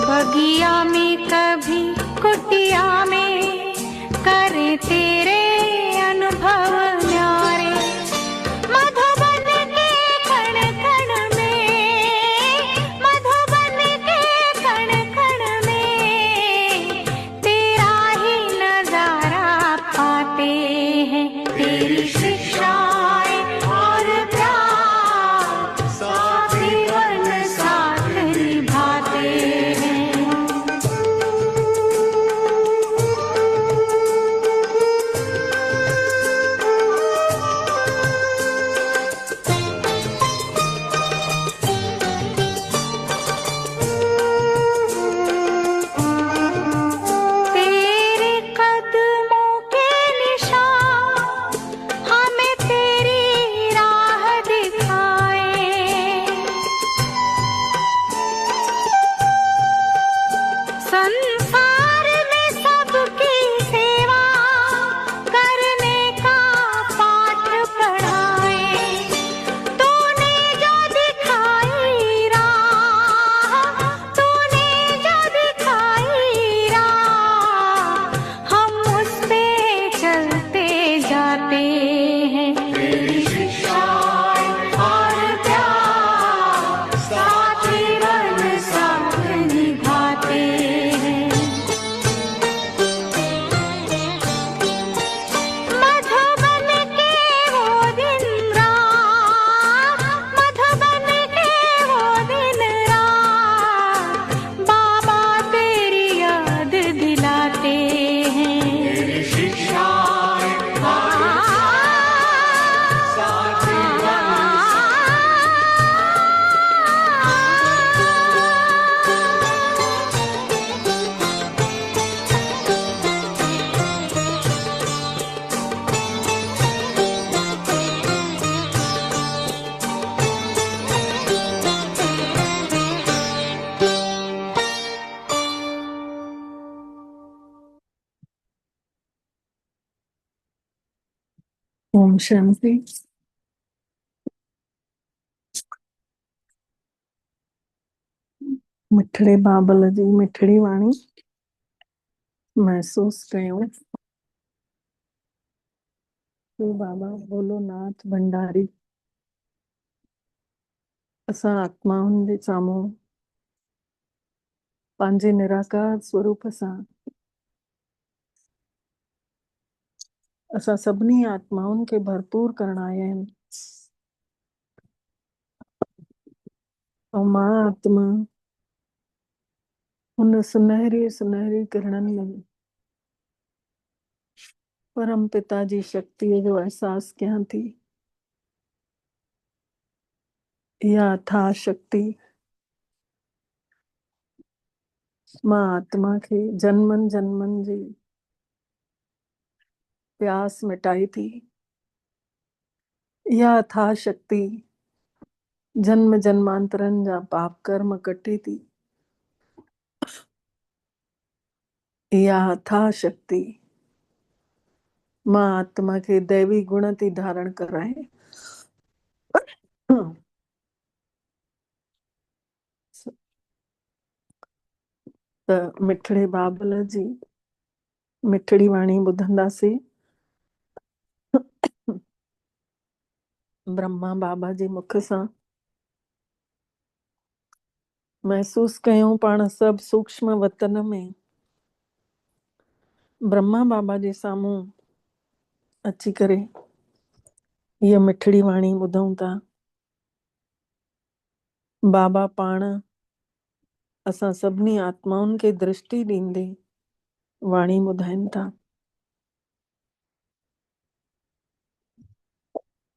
बगिया में कभी कुटिया में करे तेरे अनुभव न्यारे। मधुबन के कण कण में, मधुबन के कण कण में तेरा ही नजारा पाते हैं। तेरी शिक्षाएं और प्यार साथ जीवन साथ निभाते हैं। तेरे कदमों के निशान हमें तेरी राह दिखाए। संसार में सबकी सेवा करने का पाठ पढ़ाए। तूने जो दिखाई राह, तूने जो दिखाई राह, हम उस पे चलते जाते हैं। तेरी शिक्षाएं और प्यार साथ जीवन साथ निभाते हैं। मधुबन के वो दिन रात, मधुबन के वो दिन रात बाबा तेरी याद दिलाते हैं। तेरी शिक्षाएं और साथ जीवन ओम शांति। मिठड़े बाबल जी मिठड़ी वाणी महसूस कयो। तो बाबा बोलो नाथ भंडारी असां आत्माउनि जे साम्हूं पंहिंजे निराकार स्वरूप सां असां सभिनी आत्माउनि खे भरपूर करण आया आहिनि। ऐं मां आत्मा हुन सुनहरी सुनहरी किरणनि में परम पिता जी शक्तिअ जो एहसास कयां थी। इहा अथाह शक्ति मां आत्मा खे जन्मनि जन्मनि जी प्यास मिटाई थी। इहा अथाह शक्ति जन्म जन्मांतरनि जा पाप कर्म कटे थी। इहा अथाह शक्ति मां आत्मा खे दैवी गुण थी धारण कराए। त मिठड़े बाबल जी मिठड़ी वाणी ॿुधंदासीं। ब्रह्मा बाबा जे मुख सां महसूस कयूं पाण सभु सूक्ष्म वतन में ब्रह्मा बाबा जे साम्हूं अची करे हीअ मिठड़ी वाणी ॿुधूं था। बाबा पाण असां सभिनी आत्माउनि खे दृष्टि ॾींदे वाणी ॿुधाइनि था।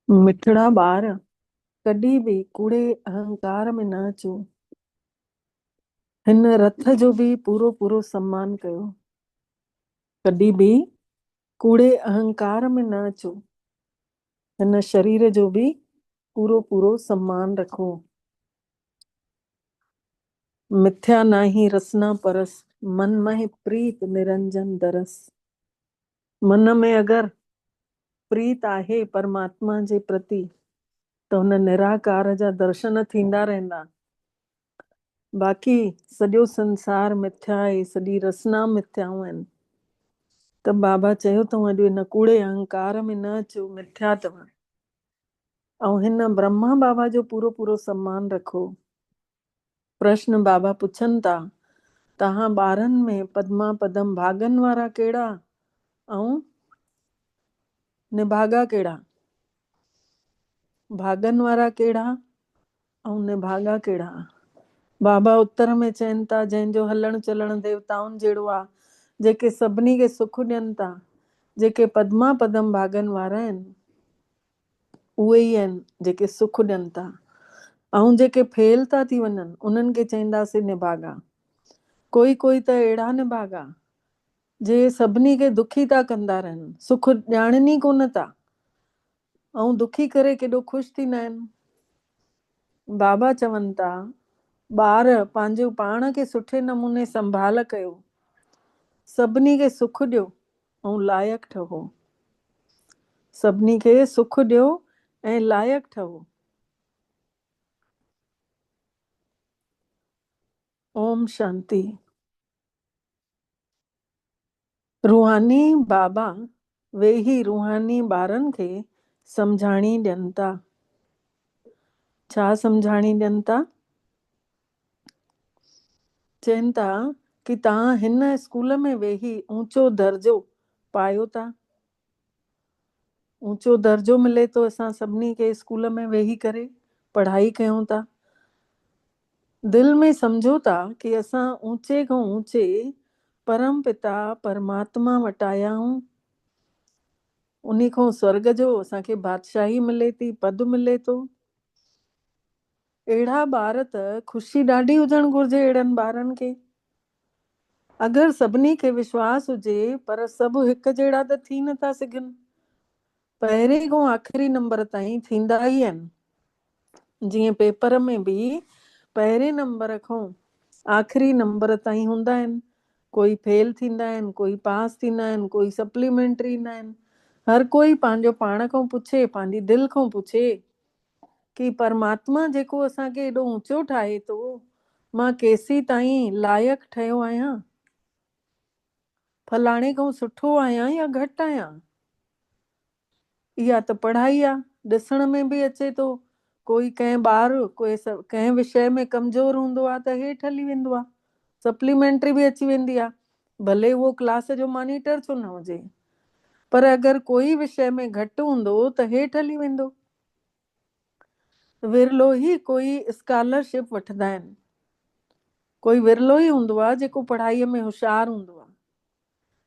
मिठड़ा ॿार कॾहिं बि कूड़े अहंकार में न अचो। हिन रथ जो बि पूरो पूरो सम्मान कयो। कॾहिं बि कूड़े अहंकार में न अचो। हिन शरीर जो भी पूरो पूरो सम्मान रखो। मिथ्या नाही रसना परस, मन में प्रीत निरंजन दरस। मन में अगर प्रीत आहे परमात्मा जे प्रति त हुन निराकार जा दर्शन थींदा रहंदा। बाक़ी सॼो संसार मिथ्या आहे, सॼी रसना मिथ्याऊं आहिनि। त बाबा चयो तूं अॼु हिन कूड़े अहंकार में न अचो, मिथ्या अथव। ऐं हिन ब्रह्मा बाबा जो पूरो पूरो सम्मान रखो। प्रश्न बाबा पुछनि था, तव्हां ॿारनि में पद्मा पदम भागनि वारा कहिड़ा ऐं निभागा कहिड़ा? भागनि वारा कहिड़ा ऐं निभागा कहिड़ा? बाबा उत्तर में चवनि था, जंहिंजो हलण चलण देवताउनि जहिड़ो आहे, जेके सभिनी खे सुख ॾियनि था, जेके पद्मा पदम भागनि वारा आहिनि, उहे ई आहिनि जेके सुख ॾियनि था। ऐं जेके फेल था थी वञनि उन्हनि खे चवंदासीं निभागा। कोई कोई त अहिड़ा निभागा जे सभिनी खे दुखी था कंदा रहनि, सुख ॼाणनि ई कोन था, ऐं दुखी करे केॾो ख़ुशि थींदा आहिनि। बाबा चवनि था, ॿार पंहिंजो पाण खे सुठे नमूने संभाल कयो, सभिनी खे सुख ॾियो ऐं लाइक़ु ठहो। सभिनी खे सुख ॾियो ऐं लाइक़ु ठहो। ओम शांति। रूहानी बाबा वेही रूहानी ॿारनि खे सम्झाणी ॾियनि था। छा सम्झाणी ॾियनि था? चवनि था कि तव्हां हिन स्कूल में वेही ऊंचो दर्जो पायो था। ऊंचो दर्जो मिले थो असां सभिनी खे स्कूल में वेही करे पढ़ाई कयूं था। दिल में सम्झो था कि असां ऊंचे खां ऊंचे परम पिता परमात्मा वटि आया आहियूं। उन्ही खां स्वर्ग जो असांखे बादशाही मिले थी, पद मिले थो। अहिड़ा ॿार त ख़ुशी ॾाढी हुजणु घुरिजे अहिड़नि ॿारनि खे। अगरि सभिनी खे विश्वास हुजे, पर सभु हिकु जहिड़ा त थी नथा सघनि। पहिरें खां आख़िरी नंबर ताईं थींदा ई आहिनि। जीअं पेपर में बि पहिरें नंबर खां आख़िरी नंबर ताईं हूंदा आहिनि। कोई फेल थींदा आहिनि, कोई पास थींदा आहिनि, कोई सप्लीमेंट्री ईंदा आहिनि। हर कोई पंहिंजो पाण खां पुछे, पंहिंजी दिलि खां पुछे कि परमात्मा जेको असांखे एॾो ऊंचो ठाहे थो, मां केसीं ताईं लाइक़ु ठहियो आहियां? फलाणे खां सुठो आहियां या घटि आहियां? इहा त पढ़ाई आहे, ॾिसण में बि अचे थो। कोई कंहिं ॿार कंहिं विषय में कमज़ोर हूंदो आहे त हेठि हली वेंदो आहे, सप्लीमेंट्री बि अची वेंदी आहे, भले उहो क्लास जो मॉनिटर छो न हुजे। पर अगरि कोई विषय में घटि हूंदो त हेठि हली वेंदो। विरलो ई कोई स्कॉलरशिप वठंदा आहिनि। कोई विरलो ई हूंदो आहे जेको पढ़ाईअ में होशियारु हूंदो आहे।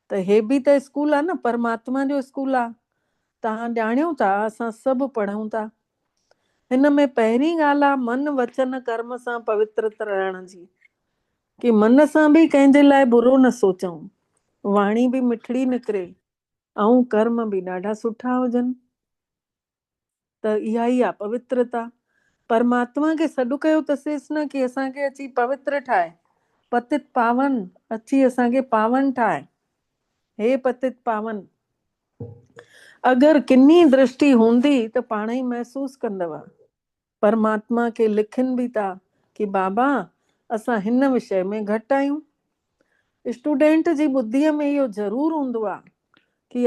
त हे बि त स्कूल आहे न, परमात्मा जो स्कूल आहे। तव्हां ॼाणियो था असां सभु पढ़ूं था। हिन में पहिरीं ॻाल्हि आहे मन वचन कर्म सां पवित्र रहण जी, कि मन सां बि कंहिंजे लाइ बुरो न सोचूं, वाणी बि मिठड़ी निकिरे ऐं कर्म बि ॾाढा सुठा हुजनि। त इहा ई आहे पवित्रता। परमात्मा खे सॾु कयो अथसीं न कि असांखे अची पवित्र ठाहे, पतित पावन अची असांखे पावन ठाहे। हे पतित पावन, अगरि किनी दृष्टि हूंदी त पाण ई महसूस कंदव। परमात्मा खे लिखनि बि था कि बाबा असां हिन विषय में घटि आहियूं। स्टूडेंट जी ॿुद्धीअ में इहो ज़रूरु हूंदो आहे कि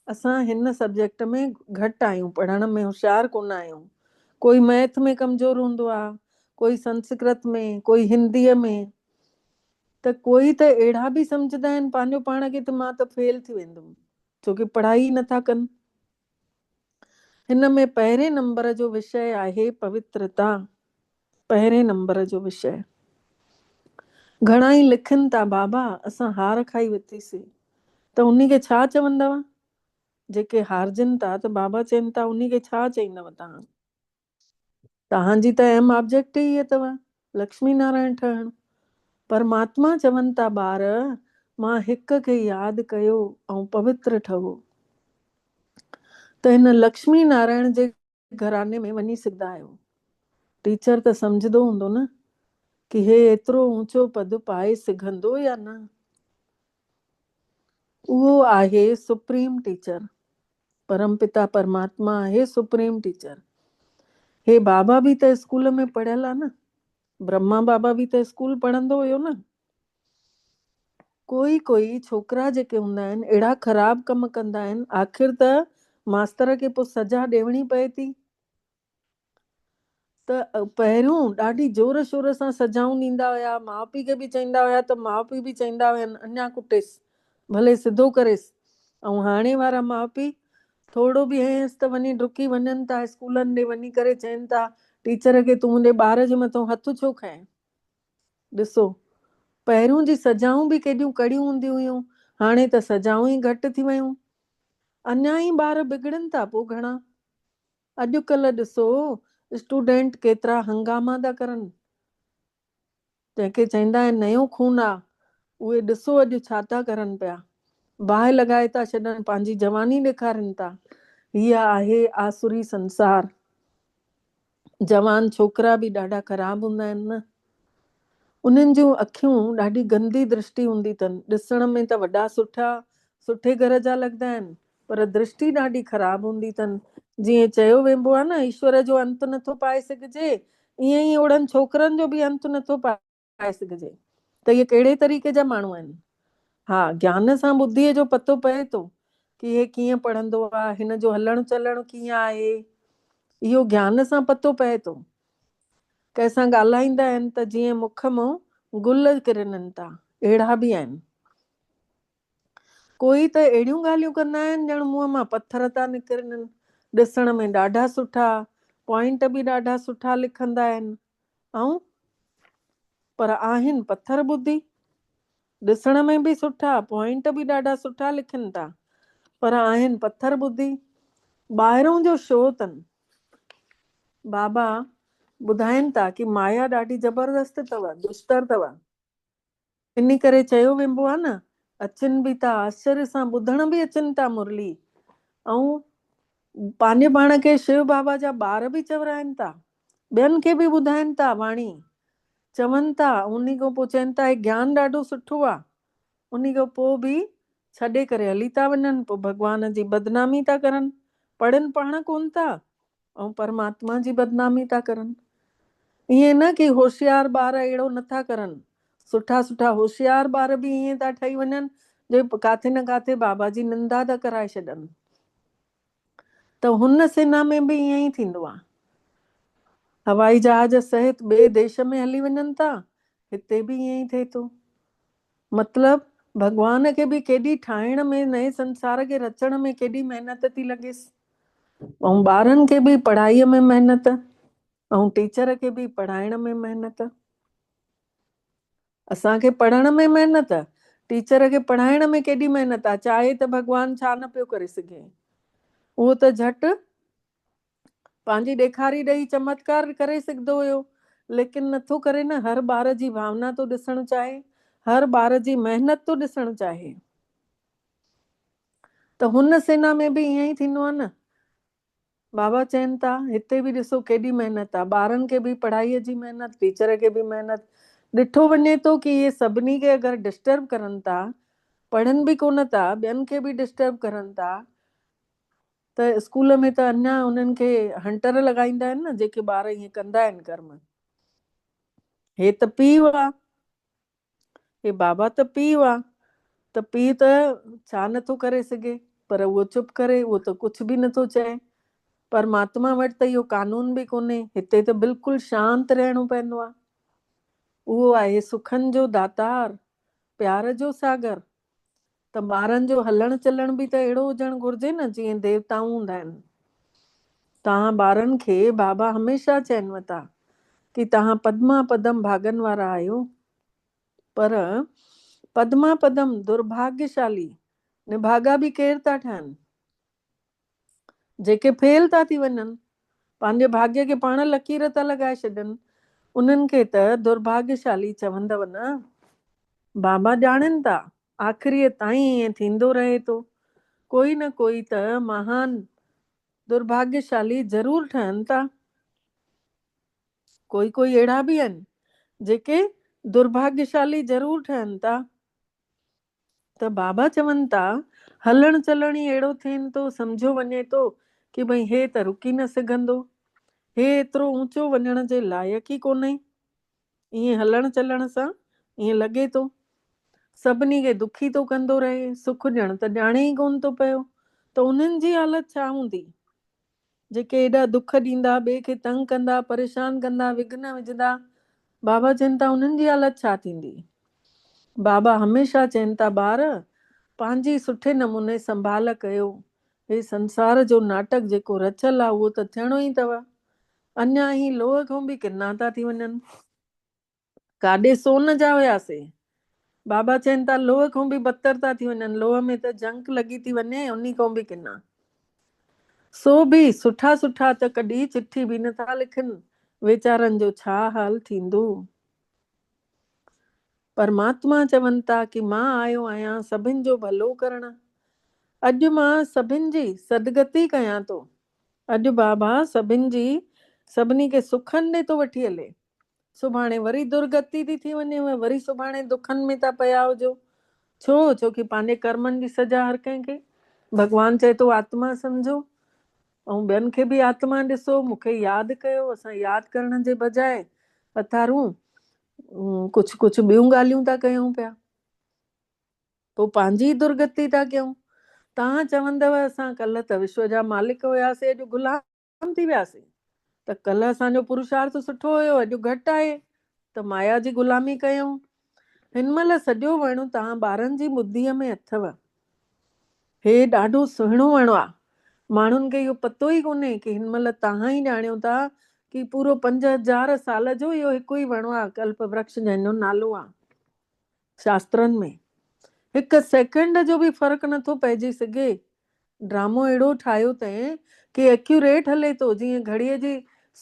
असां हिन सब्जेक्ट में घटि आहियूं, पढ़ण में होशियारु कोन आहियूं। कोई मैथ में कमज़ोर हूंदो आहे, कोई संस्कृत में, कोई हिंदीअ में। त कोई त अहिड़ा बि सम्झंदा आहिनि पंहिंजो पाण खे त मां त फेल थी वेंदुमि, छोकी पढ़ाई नथा कनि। हिन में पहिरें नंबर जो विषय आहे पवित्रता। पहिरें नंबर जो विषय। घणा ई लिखनि था, बाबा असां हार खाई वरितीसीं, त उन खे छा चवंदव? जेके हारजनि था त बाबा चवनि था उन खे छा चईंदव तव्हां? तव्हांजी त एम ऑब्जेक्ट ई अथव लक्ष्मी नारायण ठहणु। परमात्मा चवनि था ॿार मां हिक खे यादि कयो ऐं पवित्र ठहो। त हिन लक्ष्मी नारायण जे घराने में वञी सघंदा आहियो। टीचर त सम्झंदो हूंदो न कि हे एतिरो ऊंचो पद पाए सघंदो या न। उहो आहे सुप्रीम टीचर। परमपिता परमात्मा आहे सुप्रीम टीचर। हे बाबा बि त स्कूल में पढ़ियल आहे न। ब्रह्मा बाबा बि त स्कूल पढ़ंदो हुयो न। कोई कोई छोकिरा जेके हूंदा आहिनि अहिड़ा ख़राब कम कंदा आहिनि, आख़िर त मास्तर खे पोइ सजा ॾियणी पए थी। त पहिरियों ॾाढी जोर शोर सां सजाऊं ॾींदा हुया, माउ पीउ खे बि चईंदा हुया, त माउ पीउ बि चईंदा हुया अञा कुटेसि, भले सिधो करेसि। ऐं हाणे वारा माउ पीउ थोरो बि हयसि त वञी डुकी वञनि था स्कूलनि ॾे, वञी करे चवनि था टीचर खे तूं मुंहिंजे ॿार जे मथां हथु छो खएं। ॾिसो, पहिरियों जी सजाऊं बि केॾियूं कड़ियूं हूंदियूं हुयूं, हाणे त सजाऊं ई घटि थी वियूं। अञा ई ॿार बिगड़नि था पोइ घणा। अॼुकल्ह ॾिसो स्टूडेंट केतिरा हंगामा था करनि, जंहिंखे चवंदा आहिनि नयो खून आहे, उहे ॾिसो अॼु छा था करनि पिया। बाहि लॻाए था छॾनि, पंहिंजी जवानी ॾेखारनि था। हीअ आहे आसुरी संसार। जवान छोकिरा बि ॾाढा ख़राब हूंदा आहिनि न, उन्हनि जूं अखियूं ॾाढी गंदी दृष्टि हूंदी अथनि। ॾिसण में त वॾा सुठे घर जा लॻंदा आहिनि, पर दृष्टि ॾाढी ख़राब हूंदी अथनि। जीअं चयो वेंबो आहे न, ईश्वर जो अंत नथो पाए सघिजे, ईअं ई ओड़नि छोकिरनि जो बि अंत नथो पाए सघिजे। त इहे कहिड़े तरीक़े जा माण्हू आहिनि? हा, ज्ञान सां ॿुद्धीअ जो पतो पए थो कि हे कीअं पढ़ंदो आहे, हिन जो हलण चलण कीअं आहे, इहो ज्ञान सां पतो पए थो। कंहिंसां ॻाल्हाईंदा आहिनि त जीअं मुख मां गुल किरननि था, अहिड़ा बि आहिनि। कोई त अहिड़ियूं ॻाल्हियूं कंदा आहिनि ॼण मुंहं मां पत्थर था निकिरनि। ॾिसण में ॾाढा सुठा, पॉइंट बि ॾाढा सुठा लिखंदा आहिनि, ऐं पर आहिनि पत्थर ॿुधी। ॾिसण में बि सुठा, पॉइंट बि ॾाढा सुठा लिखनि था, पर आहिनि पत्थर ॿुधी। ॿाहिरों जो शो अथनि। बाबा ॿुधाइनि था कि माया ॾाढी ज़बरदस्त अथव, दुस्तर अथव। इन करे चयो वेंबो आहे न, अचनि बि था आश्चर्य सां, ॿुधण बि अचनि था मुरली, ऐं पंहिंजे पाण खे शिव बाबा जा ॿार बि चवराइनि था, ॿियनि खे बि ॿुधाइनि था वाणी, चवनि था। उन खां पोइ चवनि था ज्ञान ॾाढो सुठो आहे, उन खां पोइ बि छॾे करे हली था वञनि, पोइ भॻवान जी बदनामी था करनि। पढ़नि पाण कोन था ऐं परमात्मा जी बदनामी था करनि। ईअं न कि होशियार ॿार अहिड़ो नथा करनि, सुठा सुठा होशियार ॿार बि ईअं था ठही वञनि जो काथे न काथे बाबा जी निंदा था कराए छॾनि। त हुन सेना में बि ईअं ई थींदो आहे, हवाई जहाज सहित ॿिए देश में हली वञनि था, हिते बि ईअं ई थिए थो। मतलब भॻवान खे बि केॾी ठाहिण में, नए संसार खे रचण में केॾी महिनत थी लॻेसि, ऐं ॿारनि खे बि पढ़ाईअ में महिनत, ऐं टीचर खे बि पढ़ाइण में महिनत। असांखे पढ़ण में महिनत, टीचर खे पढ़ाइण में केॾी महिनत आहे। चाहे त भॻवानु छा न पियो करे सघे, उहो त झटि पंहिंजी ॾेखारी ॾेई चमत्कार करे सघंदो हुयो, लेकिन नथो करे न। हर ॿार जी भावना थो ॾिसणु चाहे, हर ॿार जी महिनत थो ॾिसणु चाहे। त हुन सेना में बि ईअं ई थींदो आहे न। बाबा चवनि था हिते बि ॾिसो केॾी महिनत आहे, ॿारनि खे बि पढ़ाईअ जी महिनत, टीचर खे बि महिनत। ॾिठो वञे थो कि इहे सभिनी खे अगरि डिस्टर्ब करनि था, पढ़नि बि कोन था, ॿियनि खे बि डिस्टर्ब करनि था, त स्कूल में त अञा उन्हनि खे हंटर लॻाईंदा आहिनि न, जेके ॿार ईअं कंदा आहिनि कर्म। हे त पीउ आहे, हे बाबा त पीउ आहे, त पीउ त छा नथो करे सघे, पर उहो चुप करे, उहो त कुझु बि नथो चए। परमात्मा वटि त इहो कानून बि कोन्हे, हिते त बिल्कुलु शांति रहणो पवंदो आहे। उहो आहे सुखनि जो दातार, प्यार जो सागर। त ॿारनि जो हलण चलण बि त अहिड़ो हुजणु घुरिजे न, जीअं देवताऊं हूंदा आहिनि। तव्हां ॿारनि खे बाबा हमेशह चवनि था कि तव्हां पद्मा पदम भागनि वारा आहियो, पर पद्मा पदम दुर्भाग्यशाली निभागा बि केर था ठहनि? जेके फेल था थी वञनि, पंहिंजे भाग्य खे पाण लकीर था लॻाए छॾनि, उन्हनि खे त दुर्भाग्यशाली चवंदव न। बाबा ॼाणनि था आख़िरीअ ताईं ईअं थींदो रहे थो। कोई न कोई त महान दुर्भाग्यशाली ज़रूर ठहनि था। कोई कोई अहिड़ा बि आहिनि जेके दुर्भाग्यशाली ज़रूर ठहनि था। त बाबा चवनि था हलण चलण ई अहिड़ो थियनि थो, सम्झो वञे थो कि भई हे त रुकी न सघंदो, हे एतिरो ऊंचो वञण जे लाइक़ु ई कोन्हे। ईअं हलण चलण सां ईअं लॻे थो सभिनी खे दुखी थो कंदो रहे, सुख ॼण त ॼाणे ई कोन थो पियो। त उन्हनि जी हालत छा हूंदी जेके एॾा दुख ॾींदा, ॿिए खे तंग कंदा, परेशान कंदा, विघ्न विझंदा। बाबा चवनि था उन्हनि जी हालत छा थींदी। बाबा हमेशह चवनि था ॿार पंहिंजी सुठे नमूने संभाल कयो। हे संसार जो नाटक जेको रचियल आहे उहो त थियणो ई अथव। अञा ही लोह खां बि किना था थी वञनि। काॾे सोन जा हुयासीं, बाबा चवनि था लोह खां बि बदतर था थी वञनि। लोह में त जंग लॻी थी वञे, उन्ही खां बि किना। सो बि सुठा सुठा त कॾहिं चिठी बि नथा लिखनि, वीचारनि जो छा हाल थींदो। परमात्मा चवनि था कि मां आयो आहियां सभिनि जो भलो करण। अॼु मां सभिनि जी सदगति कयां थो। अॼु बाबा सभिनि जी सभिनी खे सुखनि ॾे थो वठी हले। सुभाणे वरी दुर्गति थी वञे, वरी सुभाणे दुखनि में था पिया हुजो। छोकी पंहिंजे कर्मनि जी सजा हर कंहिंखे। भॻवानु चए थो आत्मा सम्झो ऐं ॿियनि खे बि आत्मा ॾिसो, मूंखे यादि कयो। असां यादि करण जे बजाए अथारूं कुझु कुझु ॿियूं ॻाल्हियूं था कयूं पिया, पोइ पंहिंजी दुर्गति था कयूं। तव्हां चवंदव असां कल्ह त विश्व जा मालिक हुयासीं, अॼु गुलाम थी वियासीं। त कल्ह असांजो पुरुषार्थ सुठो हुयो, अॼु घटि आहे त माया जी गुलामी कयूं। हिन महिल सॼो वणु तव्हां ॿारनि जी ॿुद्धीअ में अथव। हे ॾाढो सुहिणो वणु आहे। माण्हुनि खे इहो पतो ई कोन्हे कि हिन महिल तव्हां ई ॼाणियो था कि पूरो 5000 साल जो इहो हिकु ई वणु आहे, कल्प वृक्ष जंहिंजो नालो आहे शास्त्रनि में। हिकु सेकेंड जो बि फ़र्क़ु नथो पइजी सघे। ड्रामो अहिड़ो ठाहियो अथई कि एक्यूरेट हले थो, जीअं घड़ीअ जी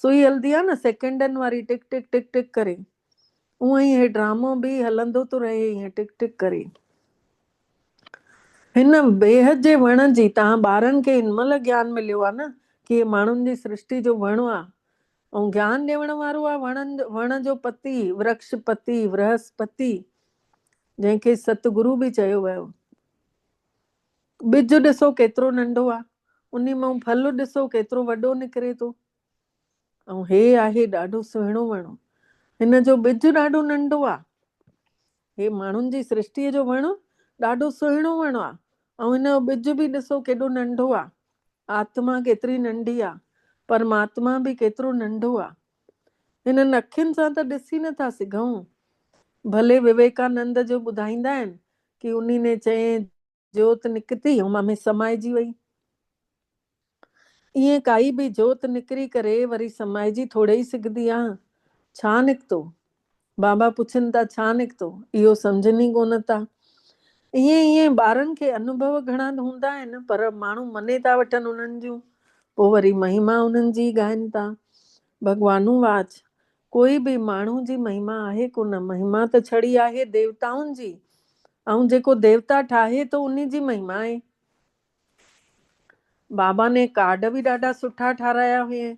सुई हलंदी आहे न सेकेंडनि वारी, टिक टिक टिक टिक करे, उअं ई हे ड्रामो बि हलंदो थो रहे ईअं टिक टिक करे। हिन बेहद जे वण जी तव्हां ॿारनि खे हिन महिल ज्ञान मिलियो आहे न कि माण्हुनि जी सृष्टि जो वणु आहे ऐं ज्ञान ॾियण वारो आहे वण जो पति, वृक्ष पति, बृहस्पति, जंहिंखे सतगुरु बि चयो वियो। ॿिज ॾिसो केतिरो नंढो आहे, उन मां फल ॾिसो केतिरो वॾो निकिरे थो। ऐं हे आहे ॾाढो सुहिणो वणु। हिन जो ॿिज ॾाढो नंढो आहे। हे माण्हुनि जी सृष्टिअ जो वणु ॾाढो सुहिणो वणु आहे ऐं हिन जो ॿिज बि ॾिसो केॾो नंढो आहे। आत्मा केतिरी नंढी आहे, परमात्मा बि केतिरो नंढो आहे। हिननि अखियुनि सां त ॾिसी नथा सघूं। भले विवेकानंद जो ॿुधाईंदा आहिनि कि उन ने चई जोत निकिती ऐं मां में समाइजी वई। ईअं काई बि जोत निकिरी करे वरी समाइजी थोरे ई सघंदी आहे। छा निकितो? बाबा पुछनि था छा निकितो? इहो सम्झनि ई कोन था। ईअं ॿारनि खे अनुभव घणा हूंदा आहिनि, पर माण्हू मने था वठनि उन्हनि जूं, पोइ वरी महिमा उन्हनि जी ॻाइनि था। भॻवानु वाच कोई बि माण्हू जी महिमा आहे कोन, महिमा त छड़ी आहे देवताउनि जी, ऐं जेको देवता ठाहे थो उन जी महिमा आहे। बाबा ने कार्ड बि ॾाढा सुठा ठाराया हुए।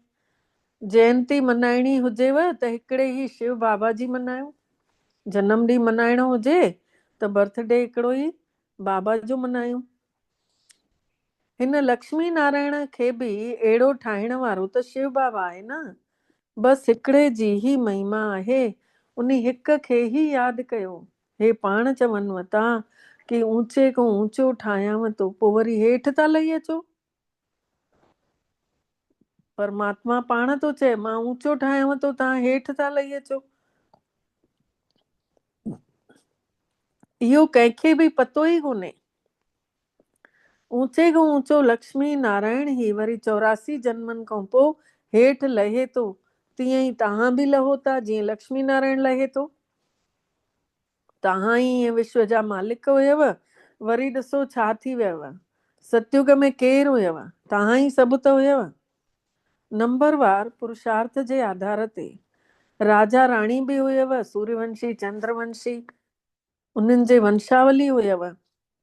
जयंती मनाइणी हुजेव त हिकिड़े ई शिव बाबा जी मनायो। जनम ॾींहुं मनाइणो हुजे त बर्थडे हिकिड़ो ई बाबा जो मनायूं। हिन लक्ष्मी नारायण खे बि अहिड़ो ठाहिण वारो त शिव बाबा आहे न। बसि हिकिड़े जी ई महिमा आहे, उन हिक खे ई यादि कयो। हे पाण चवनि था कि ऊचे खां ऊचो ठाहियांव थो, पोइ वरी हेठि था लही अचो। परमात्मा पाण थो चए मां ऊचो ठाहियांव थो, तव्हां हेठि था लही अचो। इहो कंहिंखे बि पतो ई कोन्हे। ऊचे खां ऊचो लक्ष्मी नारायण ई वरी 84 जन्मनि खां पोइ हेठि लहे थो। तीअं ई तव्हां बि लहो था जीअं लक्ष्मी नारायण लहे थो। तव्हां ई विश्व जा मालिक हुयव, वरी ॾिसो छा थी वियव। सतयुग में केरु हुयव? तव्हां ई सभु त हुयव। नंबरवार पुरुषार्थ जे आधार ते राजा राणी बि हुयव, सूर्यवंशी, चंद्रवंशी, उन्हनि जे वंशावली हुयव।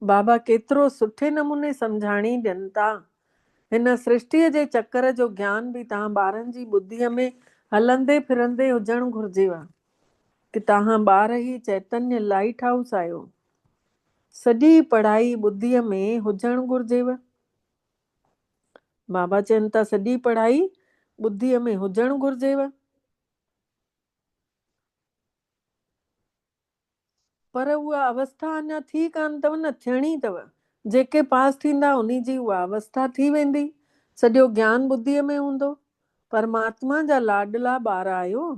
बाबा केतिरो सुठे नमूने सम्झाणी ॾियनि था। हिन सृष्टिअ जे चक्कर जो ज्ञान बि तव्हां ॿारनि जी ॿुद्धीअ में हलंदे फिरंदे हुजणु घुर्जेव कि तव्हां ॿार ई चैतन्य लाइट हाउस आहियो। सॼी पढ़ाई ॿुद्धीअ में हुजणु घुर्जेव। बाबा चवनि था सॼी पढ़ाई ॿुद्धीअ में हुजणु घुर्जेव। पर उहा अवस्था अञा थी कान अथव न, थियणी अथव। जेके पास थींदा उन्ही जी उहा अवस्था थी वेंदी, सॼो ज्ञान बुद्धीअ में हूंदो। परमात्मा जा लाडला ॿार आहियो,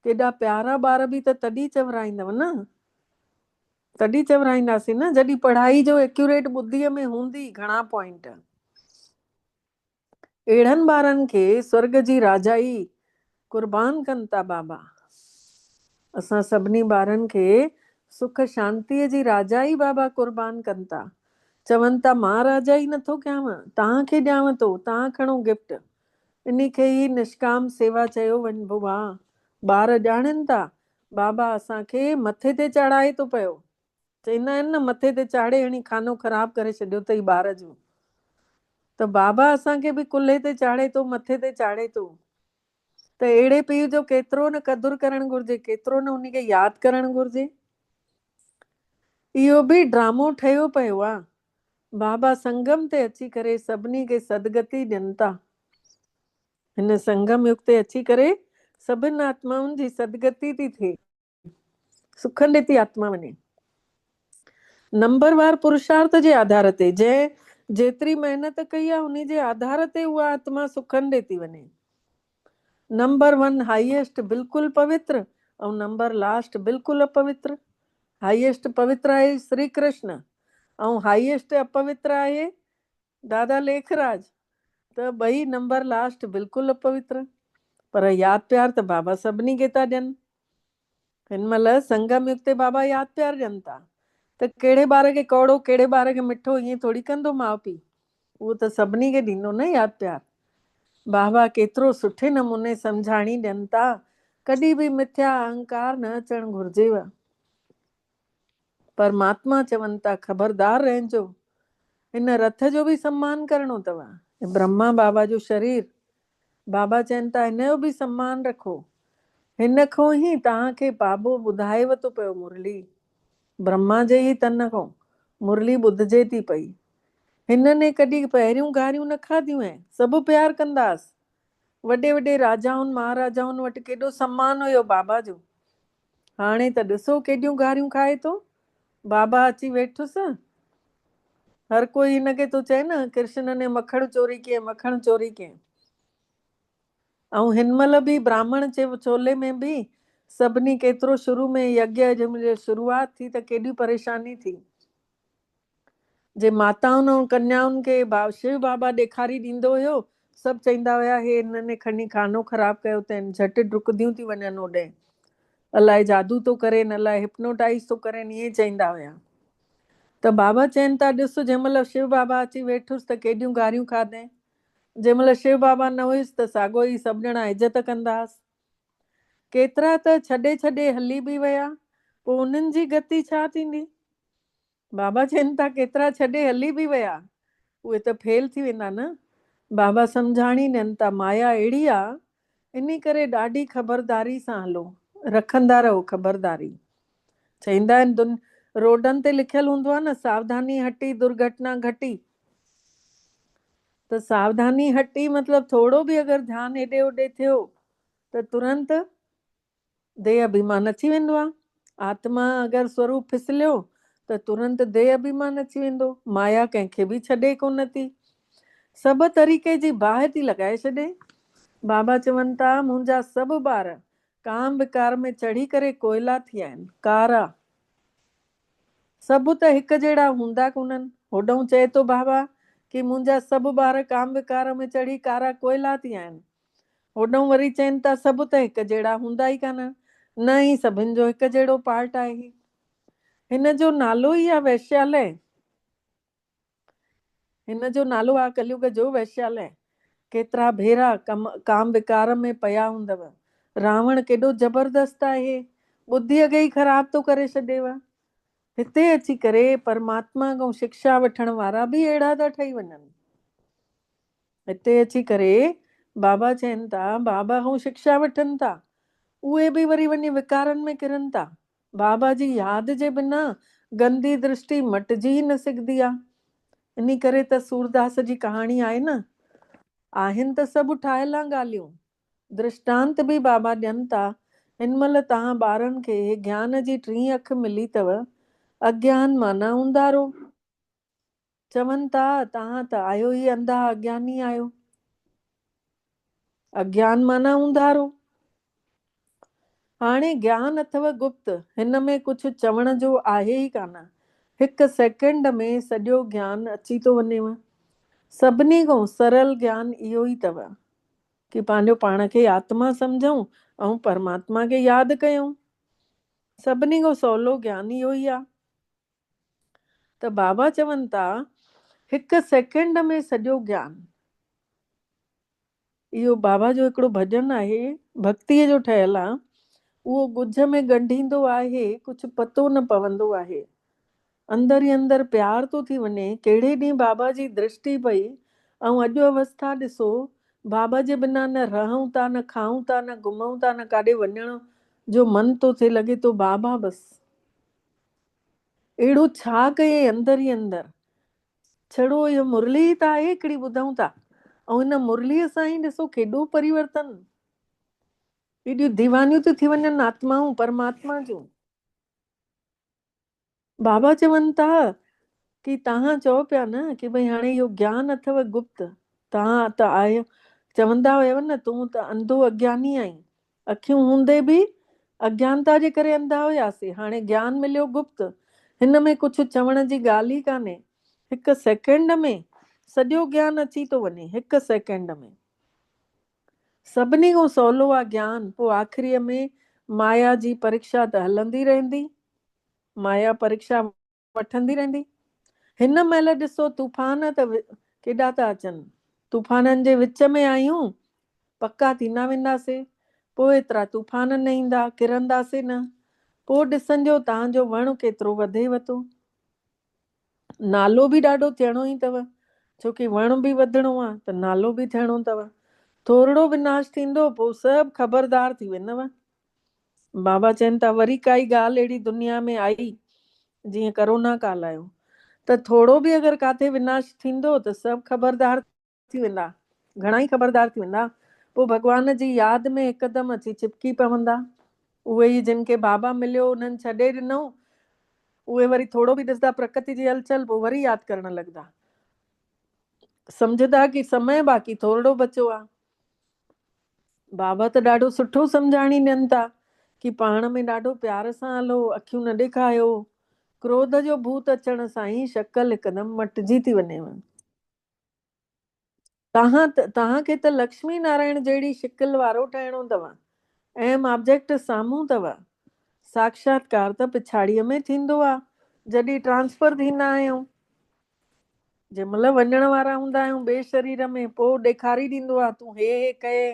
केॾा प्यारा ॿार बि त तॾहिं चवराईंदव न, तॾहिं चवराईंदासीं न जॾहिं पढ़ाई जो एक्यूरेट बुद्धीअ में हूंदी घणा पॉइंट। अहिड़नि ॿारनि खे स्वर्ग जी राजाई कुर्बान कनि था बाबा। असां सभिनी ॿारनि खे सुख शांतीअ जी राजाई बाबा कुर्बान कनि था। चवनि था मां राजाई नथो कयांव, तव्हांखे ॾियांव थो, तव्हां खणो गिफ्ट। इन खे ई निष्काम सेवा चयो वञिबो आहे। ॿार ॼाणनि था बाबा असांखे मथे ते चढ़ाए थो पियो। चवंदा आहिनि न मथे ते चाढ़े हणी खानो ख़राबु करे छॾियो अथई ॿार जो। त बाबा असांखे बि कुल्हे ते चाढ़े थो, मथे ते चाढ़े थो। त अहिड़े पीउ जो केतिरो न क़दुरु करणु घुरिजे, केतिरो न उनखे यादि करणु घुरिजे। इहो बि ड्रामो ठहियो पियो आहे। बाबा संगम ते अची करे सभिनी खे सदगति ॾियनि था। हिन संगम युग ते अची करे सभिनि आत्माउनि जी सदगति थी थिए, सुखनि थी आत्मा वञे। नंबरवार पुरुषार्थ जे आधार ते जंहिं जेतिरी महिनत कई आहे उन जे आधार ते उहा आत्मा सुखनि ॾे थी वञे। नंबर 1 हाईएस्ट बिल्कुलु पवित्र, ऐं नंबर लास्ट बिल्कुलु अपवित्र। हाईएस्ट पवित्र आहे श्री कृष्ण, ऐं हाईएस्ट अपवित्र आहे दादा लेखराज। त ॿई नंबर लास्ट बिल्कुलु अपवित्र। पर यादि प्यार त बाबा सभिनी खे था ॾियनि। हिन महिल संगम युग ते बाबा यादि प्यार ॾियनि था। त कहिड़े ॿार खे कौड़ो, कहिड़े ॿार खे मिठो, ईअं थोरी कंदो माउ पीउ। उहो त सभिनी खे ॾींदो न यादि प्यार। बाबा केतिरो सुठे नमूने सम्झाणी ॾियनि था, कॾहिं बि मिथ्या अहंकार न अचणु घुरिजेव। परमात्मा चवनि था ख़बरदार रहजो, हिन रथ जो बि सम्मान करणो अथव। ब्रह्मा बाबा जो शरीर, बाबा चवनि था हिन जो बि सम्मान रखो। हिन खां ई तव्हांखे बाबो ॿुधाएव थो पियो मुरली, ब्रह्मा जे ई तन खां मुरली ॿुधिजे थी पई। हिनने कॾहिं पहिरियों गारियूं न खाधियूं आहिनि, सभु प्यार कंदासीं। वॾे वॾे राजाउनि महाराजाउनि वटि केॾो सम्मान हुयो बाबा जो। हाणे त ॾिसो केॾियूं गारियूं खाए थो। बाबा अची वेठुसि, हर कोई हिनखे थो चए न कृष्ण ने मखण चोरी किए, मखण चोरी किए। ऐं हिन महिल बि ब्राह्मण चोले में बि सभिनी केतिरो शुरू में यज्ञ जंहिंमहिल शुरूआत थी त केॾी परेशानी थी। जे माताउनि ऐं कन्याउनि खे शिव बाबा ॾेखारी ॾींदो हुयो, सभु चवंदा हुया हे हिनने खणी खानो ख़राबु कयो अथनि, झटि डुकंदियूं थी वञनि होॾे, अलाए जादू थो करे, अलाए हिप्नोटाइज़ थो करे, ईअं चवंदा हुया। त बाबा चवनि था ॾिस जंहिंमहिल शिव बाबा अची वेठुसि त केॾियूं गारियूं खाधे। जंहिंमहिल शिव बाबा न हुयुसि त साॻियो ई सभु ॼणा इज़त कंदा हुआसीं। केतिरा त छॾे छॾे हली बि विया, पोइ उन्हनि जी गति छा थींदी। बाबा चवनि था केतिरा छॾे हली बि विया, उहे त फेल थी वेंदा न। बाबा सम्झाणी ॾियनि था माया अहिड़ी आहे, इन करे ॾाढी ख़बरदारी सां हलो, रखंदा रहो ख़बरदारी। चवंदा आहिनि रोडनि ते लिखियलु हूंदो आहे न सावधानी हटी दुर्घटना घटी। त सावधानी हटी मतिलबु थोरो बि अगरि ध्यानु हेॾे होॾे थियो त तुरंत देह अभिमान अची वेंदो आहे। आत्मा अगरि स्वरूप फिसलियो त तुरंत देह अभिमान अची वेंदो। माया कंहिंखे बि छॾे कोन थी, सभु तरीक़े जी बाहि थी लॻाए छॾे। बाबा चवनि था मुंहिंजा सभु ॿार काम विकार में चढ़ी करे कोयला थी विया आहिनि, कारा। सभु त हिकु जहिड़ा हूंदा कोन्हनि। होॾो चए थो बाबा कि मुंहिंजा सभु ॿार काम विकार में चढ़ी कारा कोयला थी विया आहिनि। होॾो वरी चवनि था सभु त हिकु जहिड़ा हूंदा ई कान, न ई सभिनि जो हिकु जहिड़ो पार्ट आहे। हिन जो नालो ई आहे वैश्यालय। हिन जो नालो आहे कलयुग जो वैश्यालय। केतिरा भेरा काम विकार में पिया हूंदव। रावण केॾो ज़बरदस्त आहे, बुद्धीअ खे ई ख़राब थो करे छॾेव। हिते अची करे परमात्मा खां शिक्षा वठण वारा बि अहिड़ा था ठही वञनि। हिते अची करे बाबा चवनि था बाबा खां शिक्षा वठनि था, उहे बि वरी वञी विकारनि में किरनि था। बाबा जी यादि जे बिना गंदी दृष्टि मटिजी ई न सघंदी आहे। इन करे त सूरदास जी कहाणी आहे न, आहिनि त सभु ठाहियल ॻाल्हियूं, दृष्टांत बि बाबा ॾियनि था। हिन महिल तव्हां ॿारनि खे ज्ञान जी टीं अखि मिली अथव, अज्ञान माना उंधारो। चवनि था तव्हां त आयो ई अंधा अज्ञानी आहियो। अज्ञान माना उंधारो। हाणे ज्ञान अथव गुप्त, हिन में कुझु चवण जो आहे ई कान। हिकु सेकेंड में सॼो ज्ञान अची थो वञेव। सभिनी खां सरल ज्ञान इहो ई अथव कि पंहिंजो पाण खे आत्मा सम्झूं ऐं परमात्मा खे यादि कयूं। सभिनी खां सवलो ज्ञान इहो ई आहे। त बाबा चवनि था हिकु सेकेंड में सॼो ज्ञान। इहो बाबा जो हिकिड़ो भॼन आहे, भक्तीअ जो ठहियलु आहे। उहो ॻुझ में ॻंढींदो आहे, कुझु पतो न पवंदो आहे। अंदर ई अंदर प्यार थो थी वञे। कहिड़े ॾींहुं बाबा जी दृष्टि पई ऐं अॼु अवस्था ॾिसो, बाबा जे बिना न रहूं था, न खाऊं था, न घुमूं था, न काॾे वञण जो मन थो थिए, लॻे थो बाबा बसि। अहिड़ो छा कये अंदर ई अंदर। छड़ो इहो मुरली त आहे हिकिड़ी ॿुधूं था, ऐं हिन मुरलीअ सां ई ॾिसो केॾो परिवर्तन, एॾियूं दीवानियूं थी थी वञनि आत्माऊं परमात्मा जूं। बाबा चवनि था कि तव्हां चओ पिया न कि भई हाणे इहो ज्ञान अथव गुप्त, तव्हां त आयो, चवंदा हुयव न तूं त अंधो अज्ञानी आहीं। अखियूं हूंदे बि अज्ञानता जे करे अंधा हुयासीं, हाणे ज्ञान मिलियो गुप्त। हिन में कुझु चवण जी ॻाल्हि ई कान्हे। हिकु सेकेंड में सॼो ज्ञान अची थो वञे, हिकु सेकेंड में। सभिनी खां सवलो आहे ज्ञान। पोइ आख़िरीअ में माया जी परीक्षा त हलंदी रहंदी, माया परीक्षा वठंदी रहंदी। हिन महिल ॾिसो तूफ़ान त केॾा था अचनि। तूफ़ाननि जे विच में आहियूं, पक्का थींदा वेंदासीं। पोइ एतिरा तूफ़ान न ईंदा, किरंदासीं न। पोइ ॾिसंजो तव्हांजो वणु केतिरो वधेव थो। नालो बि ॾाढो थियणो ई अथव, छोकी वण बि वधिणो आहे त नालो बि थियणो अथव। थोरो विनाश थींदो, पोइ सभु ख़बरदार थी वेंदव। बाबा चवनि था वरी काई ॻाल्हि अहिड़ी दुनिया में आई जीअं करोना काल आयो, त थोरो बि अगरि काथे विनाश थींदो त सभु ख़बरदार थी वेंदा, घणा ई ख़बरदार थी वेंदा। पोइ भॻवान जी यादि में हिकदमि अची चिपकी पवंदा। उहे ई जिन खे बाबा मिलियो उन्हनि छॾे ॾिनो, उहे वरी थोरो बि ॾिसंदा प्रकृति जी हलचल, पोइ वरी यादि करणु लॻंदा। सम्झंदा कि समय बाक़ी थोरो बचियो आहे। बाबा त ॾाढो सुठो सम्झाणी ॾियनि था कि पाण में ॾाढो प्यार सां हलो, अखियूं न ॾेखारियो। क्रोध जो भूत अचण सां ई शक्ल हिकदमि मटिजी थी वञेव। तव्हांखे त लक्ष्मी नारायण जहिड़ी शिकिल वारो ठहिणो अथव। ऐं ऑब्जेक्ट साम्हूं अथव। साक्षात्कार त पिछाड़ीअ में थींदो आहे, जॾहिं ट्रांसफर थींदा आहियूं, जंहिं महिल वञण वारा हूंदा आहियूं ॿिए शरीर में, पोइ ॾेखारी ॾींदो आहे तूं हे कये।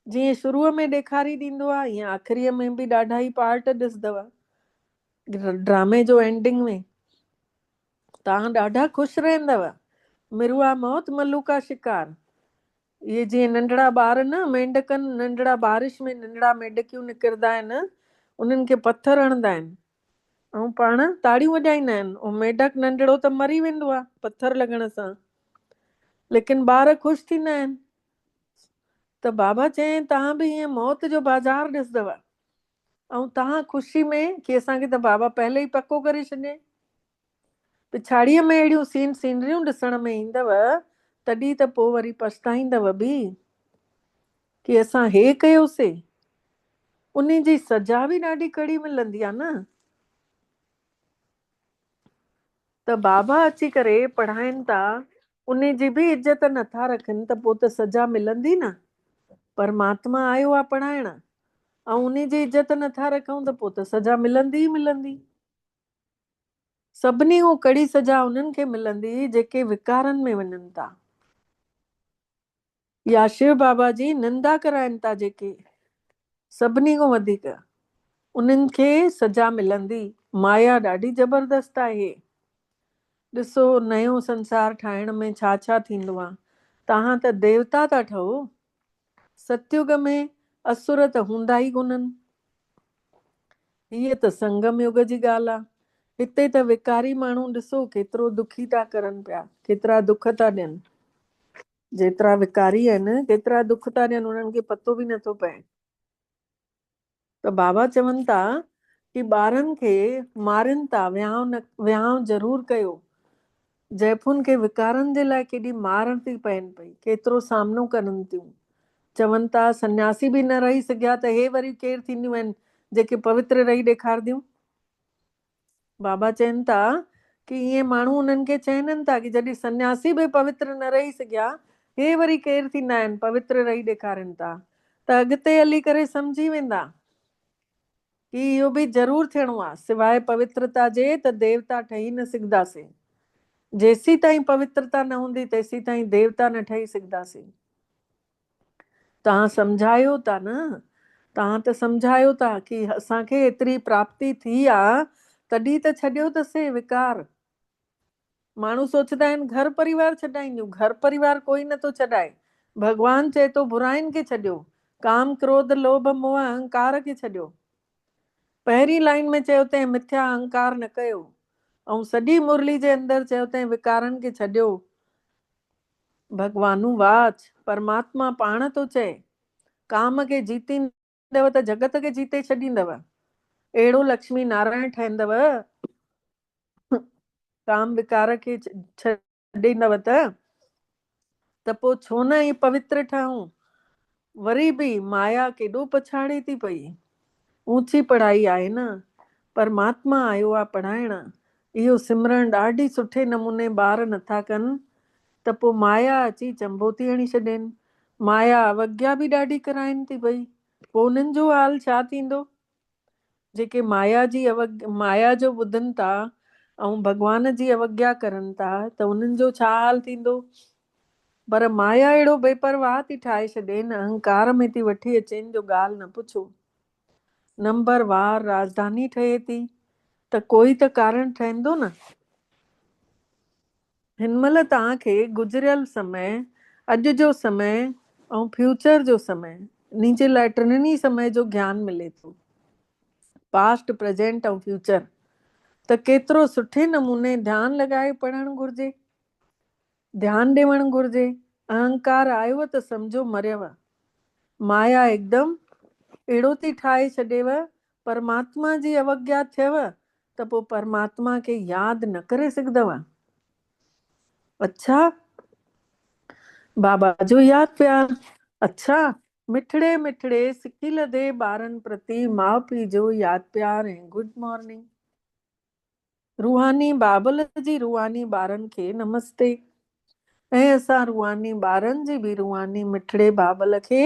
जीअं शुरूअ में ॾेखारी ॾींदो आहे, ईअं आख़िरीअ में बि ॾाढा ई पार्ट ॾिसंदव। ड्रामे जो एंडिंग में तव्हां ॾाढा ख़ुशि रहंदव। मिरुआ मौत मल्लूका शिकार। इहे जीअं नंढड़ा ॿार न मेंढकनि, नंढड़ा बारिश में नंढड़ा मेंढकियूं निकिरंदा आहिनि, उन्हनि खे पथर हणंदा आहिनि ऐं पाण ताड़ियूं वॼाईंदा आहिनि। ऐं मेंढक नंढड़ो त मरी वेंदो आहे पथर लॻण सां, लेकिन ॿार ख़ुशि थींदा आहिनि। त बाबा चई तव्हां बि ईअं मौत जो बाज़ार ॾिसंदव ऐं तव्हां ख़ुशी में कि असांखे त बाबा पहले ई पको करे छॾे। पिछाड़ीअ में अहिड़ियूं सीनरियूं ॾिसण में ईंदव, तॾहिं त पोइ वरी पछताईंदव बि कि असां हे कयोसीं। उन जी सजा बि ॾाढी कड़ी मिलंदी आहे न। त बाबा अची करे पढ़ाइनि था, उन जी बि इज़त नथा रखनि त पोइ त सजा मिलंदी न। परमात्मा आयो आहे पढ़ाइण ऐं उन जी इज़त नथा रखूं त पोइ त सजा मिलंदी ई मिलंदी। सभिनी खां कड़ी सजा उन्हनि खे मिलंदी जेके विकारनि में वञनि था, या शिव बाबा जी निंदा कराइनि था जेके, सभिनी खां वधीक उन्हनि खे सजा मिलंदी। माया ॾाढी ज़बरदस्त आहे। ॾिसो नयो संसार ठाहिण में छा छा थींदो आहे। तव्हां त देवता था ठहो, सतयुग में असुर त हूंदा ई कोन्हनि। हीअ त संगम युग जी ॻाल्हि आहे। हिते त विकारी माण्हू ॾिसो केतिरो दुखी था करनि पिया, केतिरा दुख था ॾियनि। जेतिरा विकारी आहिनि केतिरा दुख था ॾियनि, उन्हनि खे पतो बि नथो पए। त बाबा चवनि था कि ॿारनि खे मारनि था, विहांउ ज़रूरु कयो। ज़ाइफ़ुनि खे विकारनि जे लाइ केॾी मार थी पइनि पई, केतिरो सामनो करनि थियूं। चवनि था सन्यासी बि न रही सघिया त हे वरी केरु थींदियूं आहिनि जेके पवित्र रही ॾेखारदियूं। बाबा चवनि था कि ईअं माण्हू उन्हनि खे चवनि था कि जॾहिं सन्यासी बि पवित्र न रही सघिया, हे वरी केरु थींदा आहिनि पवित्र रही ॾेखारनि था। त अॻिते हली करे सम्झी वेंदा कि इहो बि ज़रूरु थियणो आहे। सिवाय पवित्रता जे त देवता ठही न सघंदासीं। जेसीं ताईं पवित्रता न हूंदी तेसीं ताईं देवता न ठही सघंदासीं। तव्हां सम्झायो था न, तव्हां त सम्झायो था कि असांखे एतिरी प्राप्ति थी आहे तॾहिं त छॾियो अथसीं विकार। माण्हू सोचंदा आहिनि घर परिवार छॾाईंदियूं, घर परिवार कोई नथो छॾाए। भॻवान चए थो बुराइनि खे छॾियो, काम क्रोध लोभ मोह अहंकार खे छॾियो। पहिरीं लाइन में चयो अथई मिथ्या अहंकार न कयो, ऐं सॼी मुरली जे अंदरि चयो अथई विकारनि खे छॾियो। भगवानू वाच परमात्मा पाण थो चए काम खे जीतींदव त जगत खे जीते छॾींदव। अहिड़ो लक्ष्मी नारायण ठहींदव काम विकार खे छॾींदव त पोइ छो न ई पवित्र ठहूं। वरी बि माया केॾो पछाड़े थी पई। ऊंची पढ़ाई आहे न, परमात्मा आयो आहे पढ़ाइण। इहो सिमरन ॾाढी सुठे नमूने ॿार नथा कनि त पोइ माया अची चंबो थी हणी छॾेनि। माया अवज्ञा बि ॾाढी कराइनि थी पई। पोइ उन्हनि जो हाल छा थींदो? जेके माया जो ॿुधनि था ऐं भॻवान जी अवज्ञा करनि था त उन्हनि जो छा हाल थींदो? पर माया अहिड़ो बेपरवाह थी ठाहे छॾेनि, अहंकार में थी वठी अचेनि जो ॻाल्हि न पुछो। नंबर वार राजधानी ठहे थी त कोई त कारण ठहंदो न। हिन महिल तव्हांखे गुज़रियल समय, अॼु जो समय ऐं फ्यूचर जो समय, इन जे लाइ टिनिनी समय जो ज्ञान मिले थो। पास्ट, प्रेजेंट ऐं फ्यूचर। त केतिरो सुठे नमूने ध्यानु लॻाए पढ़णु घुरिजे, ध्यानु ॾियणु घुरिजे। अहंकार आयो त सम्झो मरियव। माया हिकदमि अहिड़ो थी ठाहे छॾेव, परमात्मा जी अवज्ञा थियव त पोइ परमात्मा खे यादि न करे सघंदव। अच्छा, बाबा जो यादि प्यार। अच्छा, मिठड़े मिठड़े सिकी लदे ॿारनि प्रति माउ पीउ जो यादि प्यार ऐं गुड मॉर्निंग। रूहानी बाबल जी रूहानी ॿारनि खे नमस्ते। ऐं असां रूहानी ॿारनि जी बि रूहानी मिठड़े बाबल खे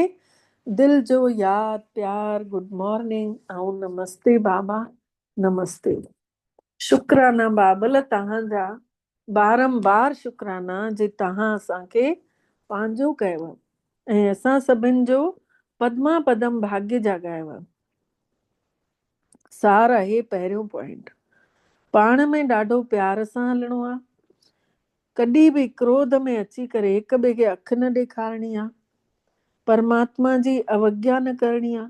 दिल जो यादि प्यार, गुड मॉर्निंग ऐं नमस्ते बाबा, नमस्ते। शुक्राना बाबल तव्हांजा, बारंबार शुक्राना जे तव्हां असांखे पंहिंजो कयव ऐं असां सभिनि जो पदमा पदम भाग्य जाॻायव। सार आहे पहिरियों पॉइंट। पाण में ॾाढो प्यार सां हलणो आहे। कॾहिं बि क्रोध में अची करे हिक ॿिए खे अखि न ॾेखारणी आहे। परमात्मा जी अवज्ञा न करणी आहे।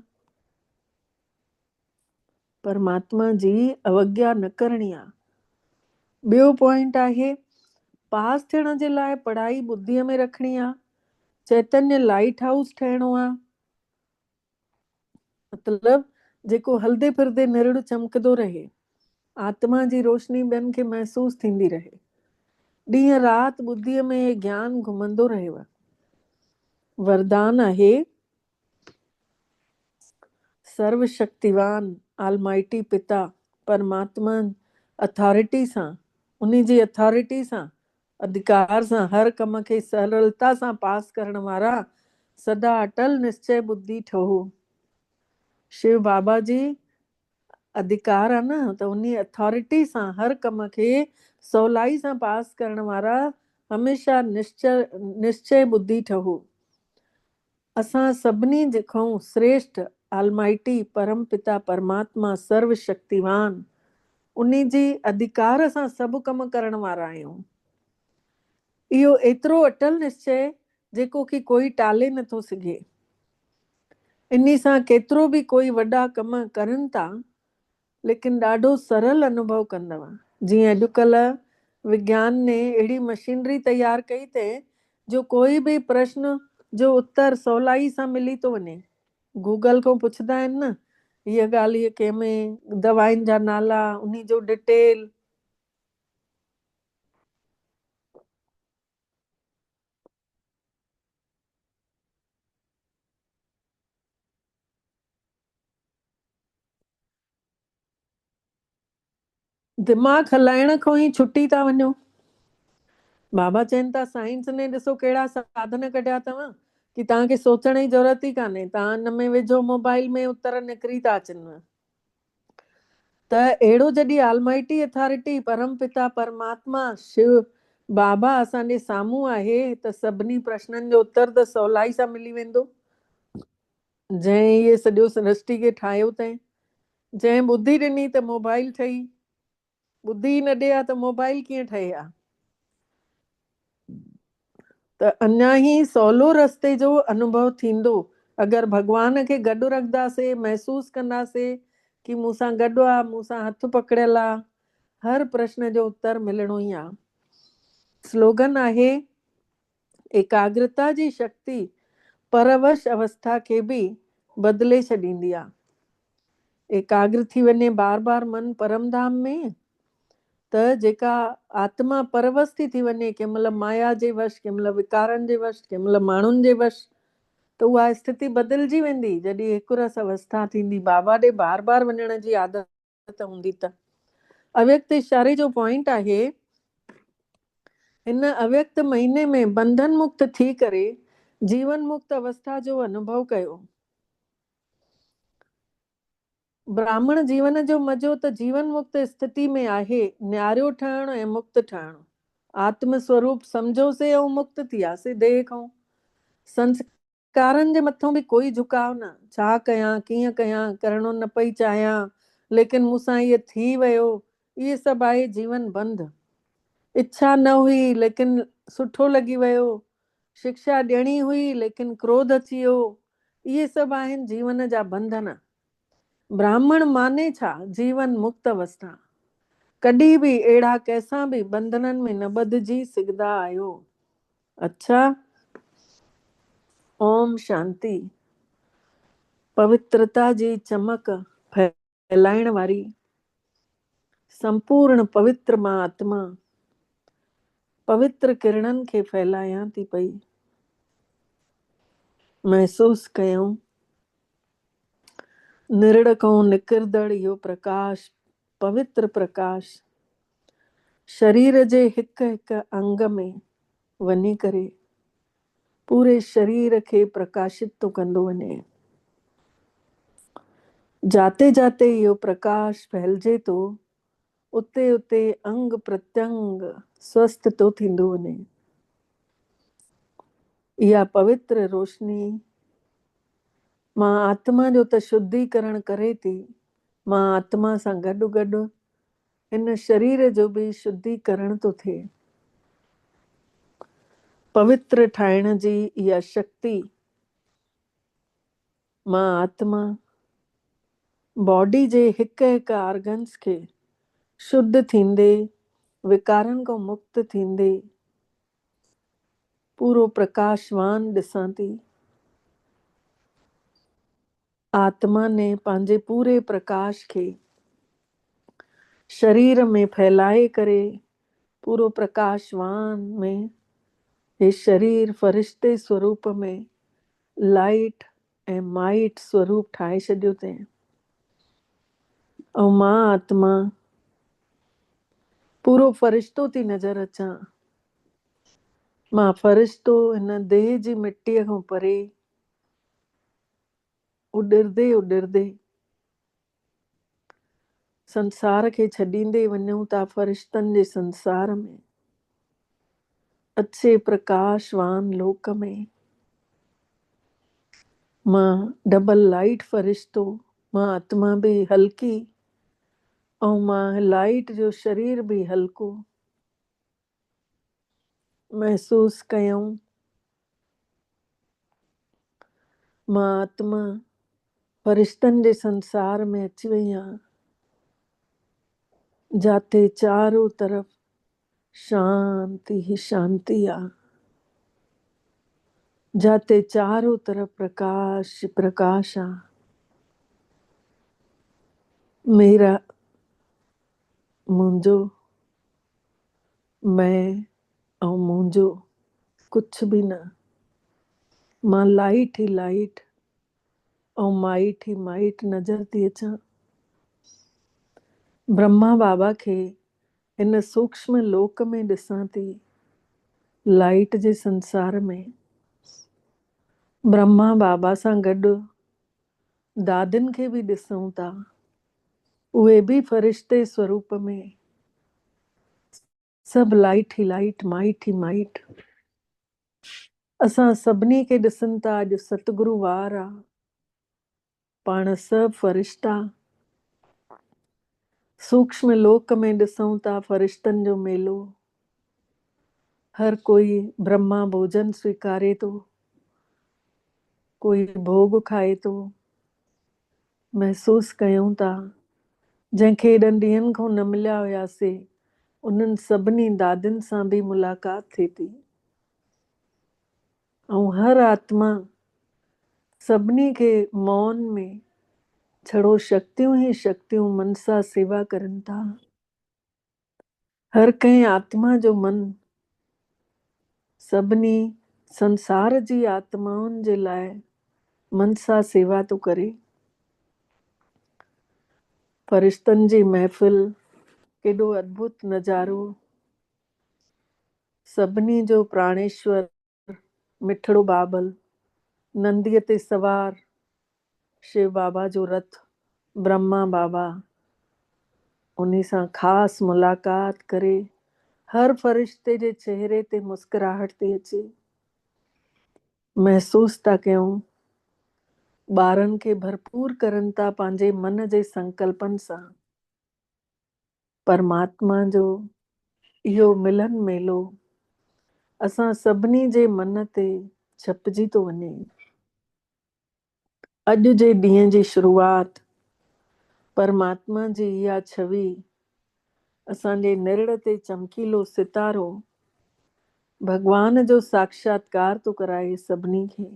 परमात्मा जी अवज्ञा न करणी आहे। ॿियो पॉइंट आहे पास थियण जे लाइ पढ़ाई ॿुद्धीअ में रखणी आहे। चैतन्य लाइट हाउस ठहिणो आहे। मतलब जेको हलदे फिरदे निरड़ चमकदो रहे, आत्मा जी रोशनी ॿियनि खे महसूस थींदी रहे, ॾींहं राति ॿुद्धीअ में ज्ञान घुमंदो रहेव। वरदान आहे सर्वशक्तिवान आलमाइटी पिता परमात्मा अथॉरिटी सां, उन जी अथॉरिटी सां, अधिकार सां हर कम खे सरलता सां पास करण वारा सदा अटल निश्चय बुद्धि ठहो। शिव बाबा जी अधिकार आहे न, त उन अथॉरिटी सां हर कम खे सवलाई सां पास करण वारा हमेशह निश्चय बुद्धि ठहो। असां सभिनी खां श्रेष्ठ आलमाइटी परम पिता परमात्मा सर्वशक्तिवान उन जी अधिकार सां सभु कम करण वारा आहियूं। इहो एतिरो अटल निश्चय जेको कि कोई टाले नथो सघे। इन सां केतिरो बि कोई वॾा कम करनि था लेकिन ॾाढो सरल अनुभव कंदव। जीअं अॼुकल्ह विज्ञान ने अहिड़ी मशीनरी तयार कई अथई जो कोई बि प्रश्न जो उत्तर सवलाई सां मिली थो वञे। गूगल खां पुछंदा आहिनि न, हीअ ॻाल्हि कंहिंमें दवाइनि जा नाला, उन्ही जो डिटेल, दिमाग़ हलाइण खां ई छुटी था वञो। बाबा चवनि था साइंस ने ॾिसो कहिड़ा साधन कढिया अथव कि तव्हांखे सोचण जी ज़रूरत ई कान्हे, तव्हां हिन में विझो मोबाइल में, उत्तर निकिरी था अचनि। त अहिड़ो जॾहिं आलमाइटी अथॉरिटी परम पिता परमात्मा शिव बाबा असांजे साम्हूं आहे त सभिनी प्रश्ननि जो उत्तर त सवलाई सां मिली वेंदो। जंहिं इहे सॼो सृष्टि खे ठाहियो अथईं, जंहिं ॿुधी ॾिनी त मोबाइल ठही, ॿुधी न ॾे हा त मोबाइल कीअं ठहे हा। त अञा ई सवलो रस्ते जो अनुभव थींदो अगरि भॻवान खे गॾु रखंदासीं, महसूस कंदासीं कि मूंसां गॾु आहे, मूंसां हथु पकड़ियल आहे, हर प्रश्न जो उत्तर मिलणो ई आहे। स्लोगन आहे, एकाग्रता जी शक्ति परवश अवस्था खे बि बदिले छॾींदी आहे। एकाग्र थी वञे बार बार मन परमधाम में त जेका आत्मा परवश थी वञे, कंहिं महिल माया जे वश, कंहिं महिल विकारनि जे वश, कंहिं महिल माण्हुनि जे वश, त उहा स्थिति बदिलजी वेंदी जॾहिं हिकु रस अवस्था थींदी, बाबा ॾे बार बार वञण जी आदत हूंदी। त अव्यक्त इशारे जो पॉइंट आहे, हिन अव्यक्त महीने में बंधन मुक्त थी करे जीवन मुक्त अवस्था जो अनुभव कयो। ब्राह्मण जीवन जो मज़ो त जीवन मुक्त स्थिति में आहे, न्यारो ठहणु ऐं मुक्त ठहणु। आत्म स्वरूप सम्झोसीं ऐं मुक्त थियासीं देह खां। संस्कारनि जे मथां बि कोई झुकाव न, छा कयां, कीअं कयां, करणो न पई चाहियां, लेकिन मूंसां इहे थी वियो, इहे सभु आहे जीवन बंद। इच्छा न हुई लेकिन सुठो लॻी वियो, शिक्षा ॾियणी हुई लेकिन क्रोध अची वियो, इहे सभु आहिनि जीवन जा बंधन। ब्राह्मण माने छा? जीवन मुक्त अवस्था। कॾहिं बि अहिड़ा कंहिंसां बि बंधननि में न ॿधिजी सघंदा आहियो। अच्छा, ओम शांति। पवित्रता जी चमक फैलाइण वारी संपूर्ण पवित्र मां आत्मा पवित्र किरणनि खे फैलायां थी पई। महसूस कयूं निरड़कों निकिरदड़ इहो प्रकाश, पवित्र प्रकाश शरीर जे हिक हिक अंग में वञी करे पूरे शरीर खे प्रकाशित तो कंदो वञे। जाते जाते इहो प्रकाश फैलजे थो, उते उते अंग प्रत्यंग स्वस्थ तो थींदो वञे। इहा पवित्र रोशनी मां आत्मा जो त शुद्धीकरण करे थी, मां आत्मा सां गॾु गॾु इन शरीर जो बि शुद्धीकरण तो थिए। पवित्र ठाहिण जी इहा शक्ति मां आत्मा बॉडी जे हिक हिक ऑर्गन्स खे शुद्ध थींदे, विकारनि खां मुक्त थींदे पूरो प्रकाशवान ॾिसां थी। आत्मा ने पंहिंजे पूरे प्रकाश खे शरीर में फैलाए करे पूरो प्रकाशवान में हे शरीर फरिश्ते स्वरूप में लाइट ऐं माइट स्वरूप ठाहे छॾियो अथई। ऐं मां आत्मा पूरो फरिश्तो थी नज़र अचां। मां फरिश्तो हिन देह जी मिटीअ खां परे उॾिरदे उॾिरदे संसार खे छॾींदे वञूं था फरिश्तनि जे संसार में, अच्छे प्रकाशवान लोक में। मां डबल लाइट फरिश्तो, मां आत्मा बि हल्की ऐं मां लाइट जो शरीर बि हल्को। महसूस कयूं मां आत्मा फरिश्तनि जे संसार में अची वई आहियां, जाते चारों तरफ शांति ही शांति आहे, जाते चारों तरफ प्रकाश प्रकाश आहे। मेरा मुंहिंजो मैं ऐं मुंहिंजो कुछ बि न। मां लाइट ई लाइट ऐं माइट ई माइट नज़र थी अचां। ब्रह्मा बाबा खे हिन सूक्ष्म लोक में ॾिसां थी, लाइट जे संसार में। ब्रह्मा बाबा सां गॾु दादियुनि खे बि ॾिसूं था, उहे बि फ़रिश्ते स्वरूप में, सभु लाइट ई लाइट, माइट ई माइट। असां सभिनी खे ॾिसनि था अॼु सतगुरु वार आहे, पाण सभु फ़रिश्ता। सूक्ष्म लोक में ॾिसूं था फ़रिश्तनि जो मेलो। हर कोई ब्रह्मा भोजन स्वीकारे थो, कोई भोग खाए थो। महसूस कयूं था जंहिंखे एॾनि ॾींहंनि खां न मिलिया हुयासीं, उन्हनि सभिनी दादियुनि सां बि मुलाक़ात थिए थी। ऐं हर आत्मा सभिनी खे मौन में छड़ो शक्तियूं ई शक्तियूं मन सां सेवा करनि था। हर कंहिं आत्मा जो मन सभिनी संसार जी आत्माउनि जे लाइ मन सां सेवा थो करे। फ़रिश्तनि जी महफ़िल, केॾो अद्भुत नज़ारो। सभिनी जो प्राणेश्वर मिठड़ो बाबल, नंदीअ ते सवार शिव बाबा जो रथ, ब्रह्मा बाबा उन्हीं सां ख़ासि मुलाक़ात करे हर फ़रिश्ते जे चेहरे ते मुस्कुराहट थी अचे। महसूस था कयूं ॿारनि खे भरपूर करनि था पंहिंजे मन जे संकल्पनि सां। परमात्मा जो इहो मिलन मेलो असां सभिनी जे मन ते छपिजी थो वञे। अॼु जे ॾींहं जी शुरूआत परमात्मा जी इहा छवि असांजे निरड़ ते चमकीलो सितारो भगवान जो साक्षात्कार थो कराए सभिनी खे।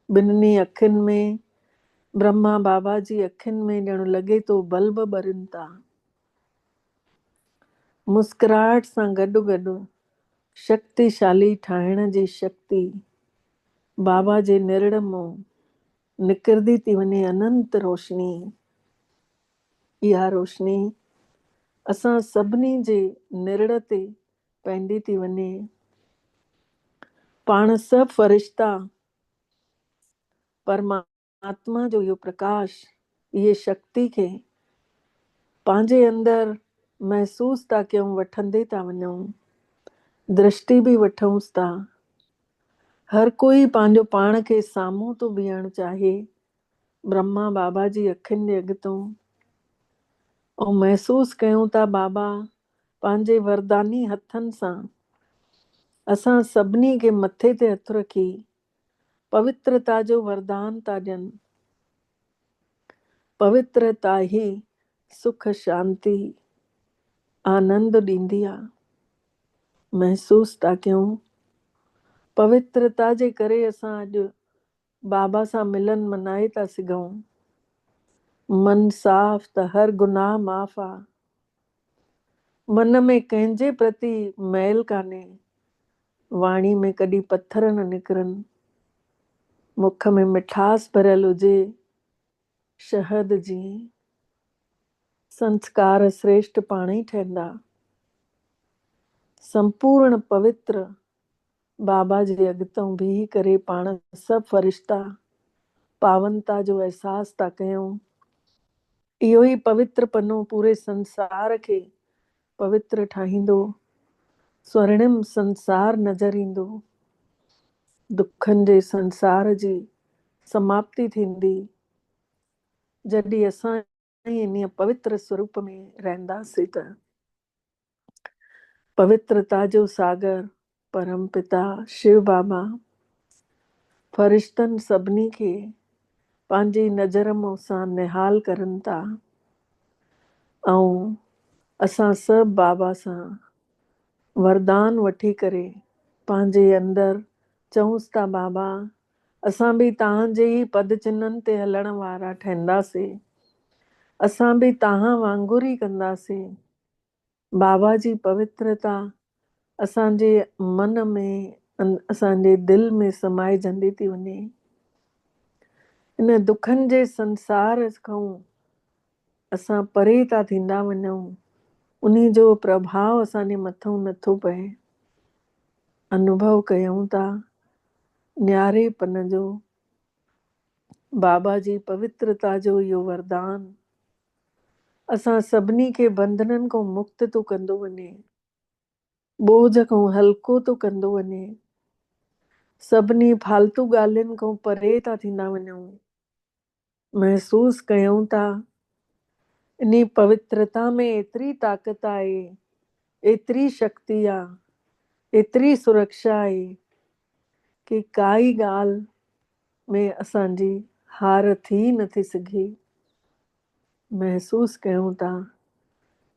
ॿिन्हिनि अखियुनि में, ब्रह्मा बाबा जी अखियुनि में ॼण लॻे थो बल्ब ॿरनि था। मुस्कुराहट सां गॾु गॾु शक्तिशाली ठाहिण जी शक्ति बाबा जे निरड़ मां निकिरंदी थी वञे, अनंत रोशनी। इहा रोशनी असां सभिनी जे निरड़ ते पवंदी थी वञे। पाण सभु फ़रिश्ता परमात्मा जो इहो प्रकाश, इहे शक्ति खे पंहिंजे अंदरि महसूस था कयूं, वठंदे था वञूं, दृष्टि बि वठूंसि था। हर कोई पंहिंजो पाण खे साम्हूं थो बीहणु चाहे ब्रह्मा बाबा जी अखियुनि जे अॻितों, ऐं महसूस कयूं था बाबा पंहिंजे वरदानी हथनि सां असां सभिनी खे मथे ते हथु रखी पवित्रता जो वरदान था ॾियनि। पवित्रता ही सुख शांति आनंद ॾींदी आहे। महसूस था कयूं पवित्रता जे करे असां अॼु बाबा सां मिलन मनाए था सघूं। मन साफ़ त हर गुनाह माफ़ आहे। मन में कंहिंजे प्रति मैल कान्हे, वाणी में कॾहिं पत्थर न निकिरनि, मुख में मिठास भरियल हुजे शहद जी। संस्कार श्रेष्ठ पाण ई ठहंदा। संपूर्ण पवित्र बाबा जे अॻितों बीही करे पाण सभु फ़रिश्ता पावनता जो अहसास था कयूं। इहो ई पवित्र पनो पूरे संसार खे पवित्र ठाहींदो, स्वर्णिम संसार नज़र ईंदो। दुखनि जे संसार जी समाप्ति थींदी जॾहिं असां इन पवित्र स्वरूप में रहंदासीं त। पवित्रता जो सागर परम पिता शिव बाबा फ़रिश्तनि सभिनी खे पंहिंजी नज़र मां सां निहाल करनि था। ऐं असां सभु बाबा सां वरदान वठी करे पंहिंजे अंदरि चऊंसि था बाबा असां बि तव्हांजे ई पद चिन्हनि ते हलण वारा ठहंदासीं। असां बि तव्हां वांगुरु ई कंदासीं। बाबा जी पवित्रता असांजे मन में असांजे दिल में समाइजंदी थी वञे। इन दुखनि जे संसार खां असां परे था थींदा वञूं। उन्ही जो प्रभाव असांजे मथां नथो पए। अनुभव कयूं था न्यारेपन जो, बाबा जी पवित्रता जो इहो वरदान असां सभिनी खे बंधननि खां मुक्त थो कंदो वञे, बोझ खां हल्को थो कंदो वञे। सभिनी फालतू ॻाल्हियुनि खां परे था थींदा वञूं। महसूस कयूं था इन पवित्रता में एतिरी ताक़त आहे, एतिरी शक्ति आहे, एतिरी सुरक्षा आहे कि काई ॻाल्हि में असांजी हार थी नथी सघे। महसूस कयूं था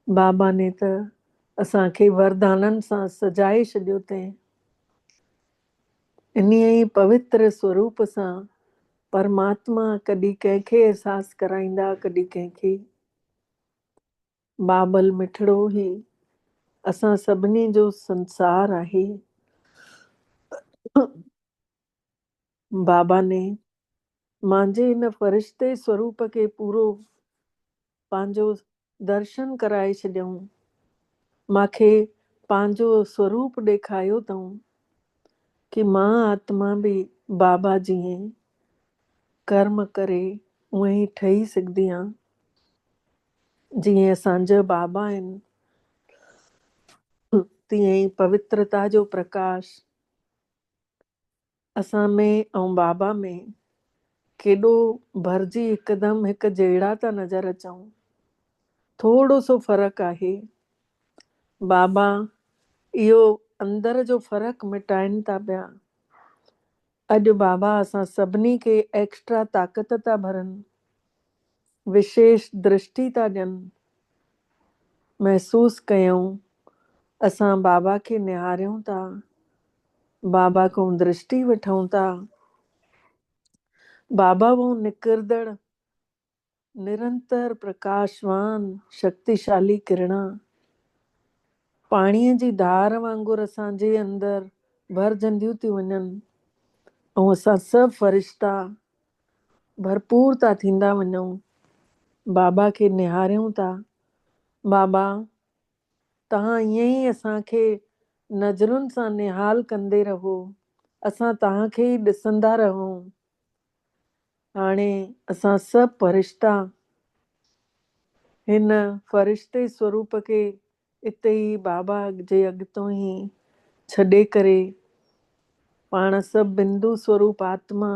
बाबा ने त असांखे वरदाननि सां सजाए छॾियो अथई। इन्हीअ ई पवित्र स्वरूप सां परमात्मा कॾहिं कंहिंखे एहसास कराईंदा, कॾहिं कंहिंखे। बाबल मिठड़ो ई असां सभिनी जो संसार आहे। बाबा ने मुंहिंजे हिन फ़रिश्ते स्वरूप खे पूरो पंहिंजो दर्शन कराए छॾियऊं। मूंखे पंहिंजो स्वरूप ॾेखारियो अथऊं कि मां आत्मा बि बाबा जीअं कर्म करे उअं ई ठही सघंदी आहियां जीअं असांजा बाबा आहिनि। तीअं ई पवित्रता जो प्रकाश असां में ऐं बाबा में केॾो भरिजी हिकदमि हिकु जहिड़ा था नज़र अचूं। थोड़ो सो फ़र्क़ु आहे। बाबा इहो अंदर जो फ़र्क़ु मिटाइनि था पिया। अॼु बाबा असां सभिनी खे एक्स्ट्रा ताक़त था भरनि, विशेष दृष्टि था ॾियनि। महसूस कयूं असां बाबा खे निहारियूं था, बाबा खां दृष्टि वठूं था। बाबा वो निकिरंदड़ निरंतर प्रकाशवान शक्तिशाली किरणा पाणीअ जी धार वांगुरु असांजे अंदरि भरजंदियूं थी वञनि ऐं असां सभु फ़रिश्ता भरपूर था थींदा वञूं। बाबा खे निहारियूं था। बाबा तव्हां ईअं ई असांखे नज़रुनि सां निहाल कंदे रहो, असां तव्हांखे ई ॾिसंदा रहूं। हाणे असां सभु फ़रिश्ता हिन फ़रिश्ते स्वरूप खे इते ई बाबा जे अॻितो ई छॾे करे पाण सभु बिंदु स्वरूप आत्मा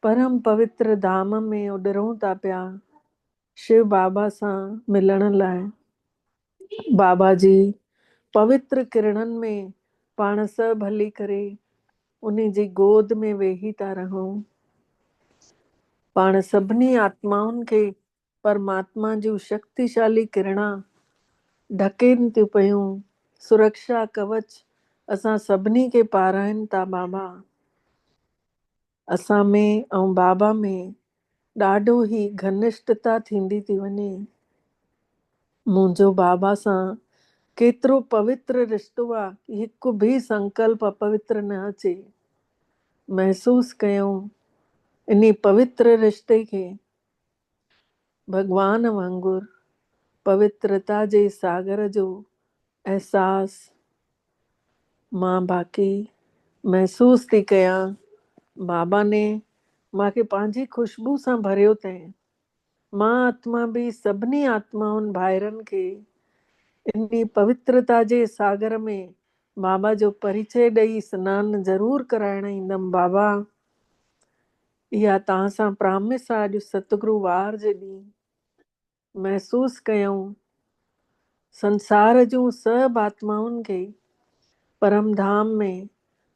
परम पवित्र धाम में उॾरूं था पिया शिव बाबा सां मिलण लाइ। बाबा जी पवित्र किरणनि में पाण सभु हली करे उन्ही जी गोद में वेही था रहूं। पाण सभिनी आत्माउनि खे परमात्मा जूं शक्तिशाली किरणा ढकेनि थियूं पयूं। सुरक्षा कवच असां सभिनी खे पाराइनि था बाबा। असां में ऐं बाबा में ॾाढो ई घनिष्ठता थींदी थी वञे। मुंहिंजो बाबा सां केतिरो पवित्र रिश्तो आहे कि हिकु बि संकल्प अपवित्र न अचे। महसूस कयूं इन पवित्र रिश्ते खे भगवान वांगुरु पवित्रता जे सागर जो एहसास मां बाक़ी महसूस थी कयां। बाबा ने मूंखे पंहिंजी खुशबू सां भरियो अथई। मां आत्मा बि सभिनी आत्माउनि भाइरनि खे इन पवित्रता जे सागर में बाबा जो परिचय ॾेई सनानु ज़रूरु कराइण ईंदमि। बाबा इहा तव्हां सां प्रामिस आहे। अॼु सतगुरु वार जे ॾींहुं महसूस कयूं संसार जूं सभु आत्माउनि खे परमधाम में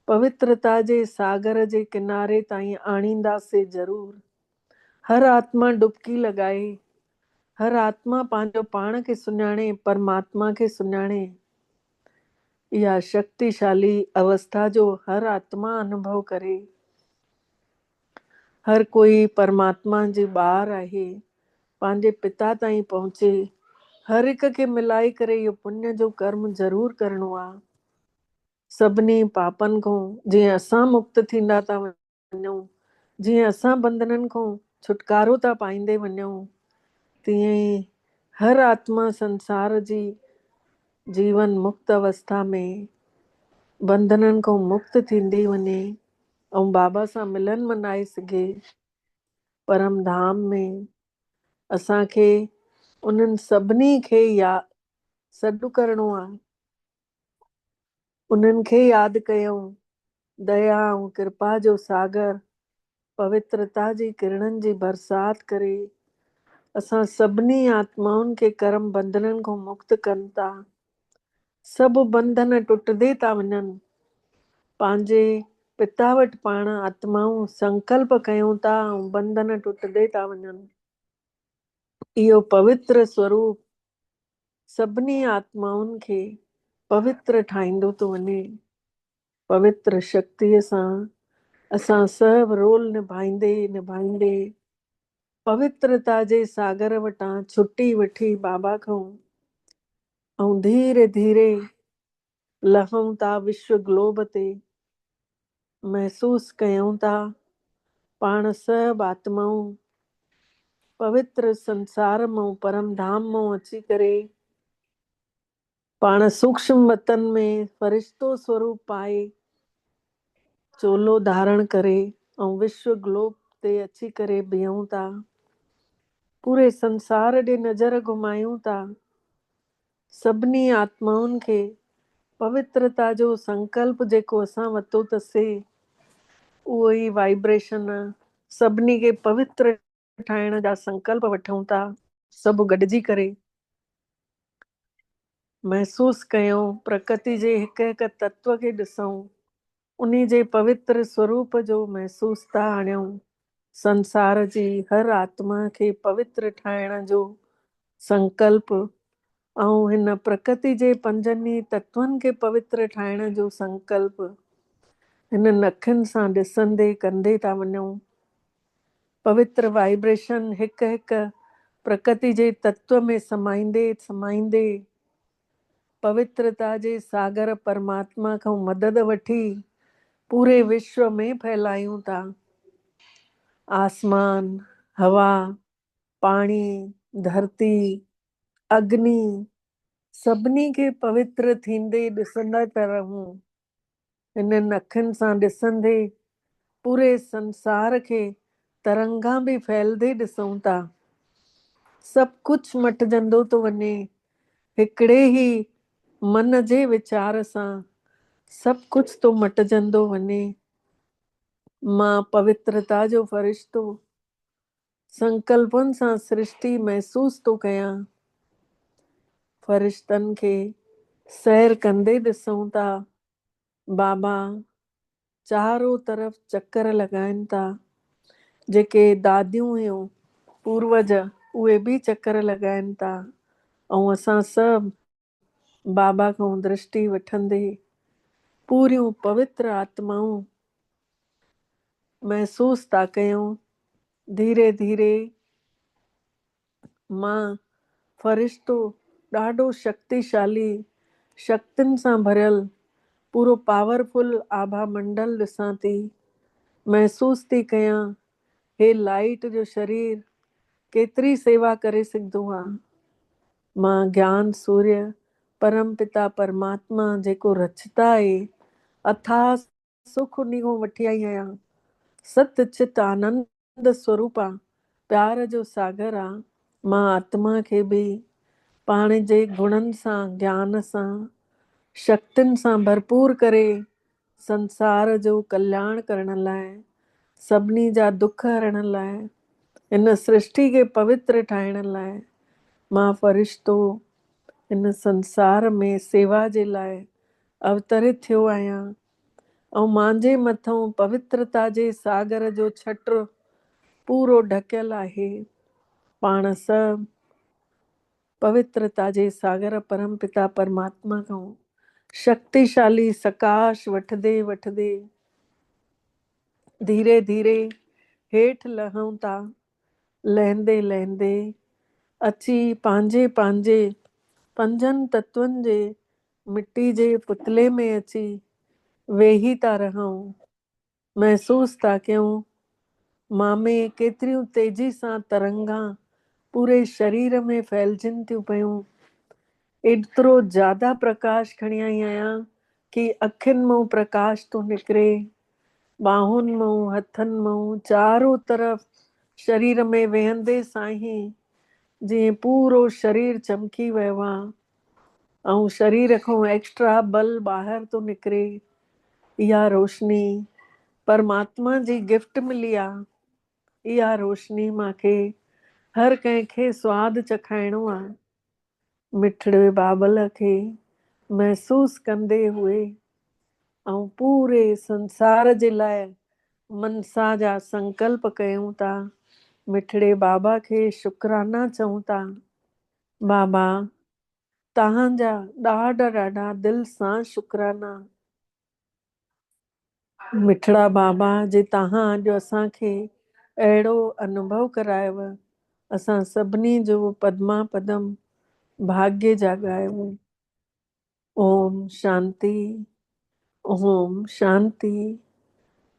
पवित्रता जे सागर जे किनारे ताईं आणींदासीं ज़रूरु। हर आत्मा डुबकी लॻाए, हर आत्मा पंहिंजो पाण खे सुञाणे, परमात्मा खे सुञाणे। इहा शक्तिशाली अवस्था जो हर आत्मा अनुभव करे। हर कोई परमात्मा जे ॿार आहे। पंहिंजे पिता ताईं पहुचे। हर हिक खे मिलाई करे इहो पुण्य जो कर्म ज़रूर करिणो आहे। सभिनी पापनि खां जीअं असां मुक्त थींदा था वञूं, जीअं असां बंधननि खां छुटकारो था पाईंदे वञूं, तीअं ई हर आत्मा संसार जी जीवन मुक्त अवस्था में बंधननि खां मुक्त थींदी वञे ऐं बाबा सां मिलन मनाए सघे। परम धाम में असांखे उन्हनि सभिनी खे सॾु करिणो आहे। उन्हनि खे यादि कयूं। दया ऐं कृपा जो सागर, पवित्रता जी किरणनि जी बरसाति करे असां सभिनी आत्माउनि खे कर्म बंधननि खां मुक्त कनि था। सभु बंधन टुटंदे था वञनि। पंहिंजे पिता वटि पाण आत्माऊं संकल्प कयूं था ऐं बंधन टुटंदे था वञनि। इहो पवित्र स्वरूप सभिनी आत्माउनि खे पवित्र ठाहींदो थो वञे। पवित्र शक्तिअ सां असां सभु रोल निभाईंदे पवित्रता जे सागर वटां छुटी वठी बाबा खां ऐं धीरे धीरे लहूं था विश्व ग्लोब ते। महसूस कयूं था पाण सभु आत्माऊं पवित्र संसार मां परम धाम मां अची करे पाण सूक्ष्म वतन में फरिश्तो स्वरूप पाए चोलो धारण करे ऐं विश्व ग्लोब ते अची करे बीहूं था। पूरे संसार ॾे नज़र घुमायूं था। सभिनी आत्माउनि खे पवित्रता जो संकल्प जेको असां वरितो अथसीं, उहो ई वाइब्रेशन सभिनी खे पवित्र ठाहिण जा संकल्प वठूं था। सभु गॾिजी करे महसूस कयूं, प्रकृति जे हिक हिक तत्व खे ॾिसूं, उन्ही जे पवित्र स्वरूप जो महसूस था आणियूं। संसार जी हर आत्मा खे पवित्र ठाहिण जो संकल्प ऐं हिन प्रकृति जे पंजनि तत्वनि खे पवित्र ठाहिण जो संकल्प हिन नखनि सां ॾिसंदे कंदे था वञूं। पवित्र वाइब्रेशन हिक हिक प्रकृति जे तत्व में समाईंदे पवित्रता जे सागर परमात्मा खां मदद वठी पूरे विश्व में फैलायूं था। आसमान, हवा, पाणी, धरती, अग्नि सभिनी खे पवित्र थींदे ॾिसंदा था रहूं। हिननि अखियुनि सां ॾिसंदे पूरे संसार खे तरंगा बि फैलदे ॾिसूं था। सभु कुझु मटिजंदो थो वञे। हिकिड़े ई मन जे विचार सां सभु कुझु तो मटिजंदो वञे। मां पवित्रता जो फरिश्तो संकल्पनि सां सृष्टि महसूस तो कयां। फरिश्तनि खे सैर कंदे ॾिसूं था। बाबा चारों तरफ़ चक्कर लॻाइनि था। जेके दादियूं हुयूं पूर्वज, उहे बि चक्कर लॻाइनि था ऐं असां सभु बाबा खां दृष्टि वठंदे पूरियूं पवित्र आत्माऊं महसूस था कयूं। धीरे धीरे मां फरिश्तो ॾाढो शक्तिशाली शक्तियुनि सां भरियल पूरो पावरफुल आभा मंडल ॾिसां थी। महसूस थी कयां हे लाइट जो शरीर केतिरी सेवा करे सघंदो आहे। मां ज्ञान सूर्य परम पिता परमात्मा जेको रचता आहे अथाह सुख उन्ही खां वठी आई आहियां। सत चित आनंद स्वरूप आहे, प्यार जो सागर आहे। मां आत्मा खे बि पाण जे गुणनि सां ज्ञान सां शक्तियुनि सां भरपूर करे संसार जो कल्याण करण लाइ, सभिनी जा दुख हरण लाइ, हिन सृष्टि खे पवित्र ठाहिण लाइ मां फरिश्तो हिन संसार में सेवा जे लाइ अवतरित थियो आहियां। ऐं मुंहिंजे मथां पवित्रता जे सागर जो छत्र पूरो ढकियल आहे। पाण सभु पवित्रता जे सागर परम पिता परमात्मा खां शक्तिशाली सकाश वठदे वठदे धीरे धीरे हेठि लहूं था। लहंदे लहंदे अची पंहिंजे पंहिंजे पंजनि तत्वनि जे मिट्टी जे पुतले में अची वेही था रहूं, महसूस था कयूं मां में केतिरियूं तेजी सां तरंगा पूरे शरीर में फैलजनि थियूं पयूं। एतिरो ज्यादा प्रकाश खणी आई आहियां कि अखियुनि मां प्रकाश थो निकिरे, बाहुनि मां, हथनि मां, चारों तरफ़ शरीर में वेहंदे सां ई जीअं पूरो शरीर चमकी वियो आहे ऐं शरीर खां एक्स्ट्रा बल ॿाहिरि थो निकिरे। इहा रोशनी परमात्मा जी गिफ्ट मिली आहे। इहा रोशनी मूंखे हर कंहिंखे स्वादु चखाइणो आहे। मिठड़े बाबल खे महसूस कंदे हुए ऐं पूरे संसार जे लाइ मनसा जा संकल्प कयूं था। मिठड़े बाबा खे शुकराना चऊं था। बाबा तव्हांजा ॾाढा ॾाढा दिलि सां शुकराना। मिठड़ा बाबा जे तव्हां अॼु असांखे अहिड़ो अनुभव करायव, असां सभिनी जो पदमा पदम भाग्य जाॻायो। ओम शांति, ओम शांति,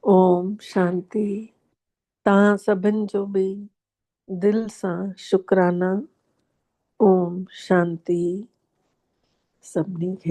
ओम शांति। तव्हां सभिनि जो बि दिलि सां शुकराना। ओम शांति सभिनी खे।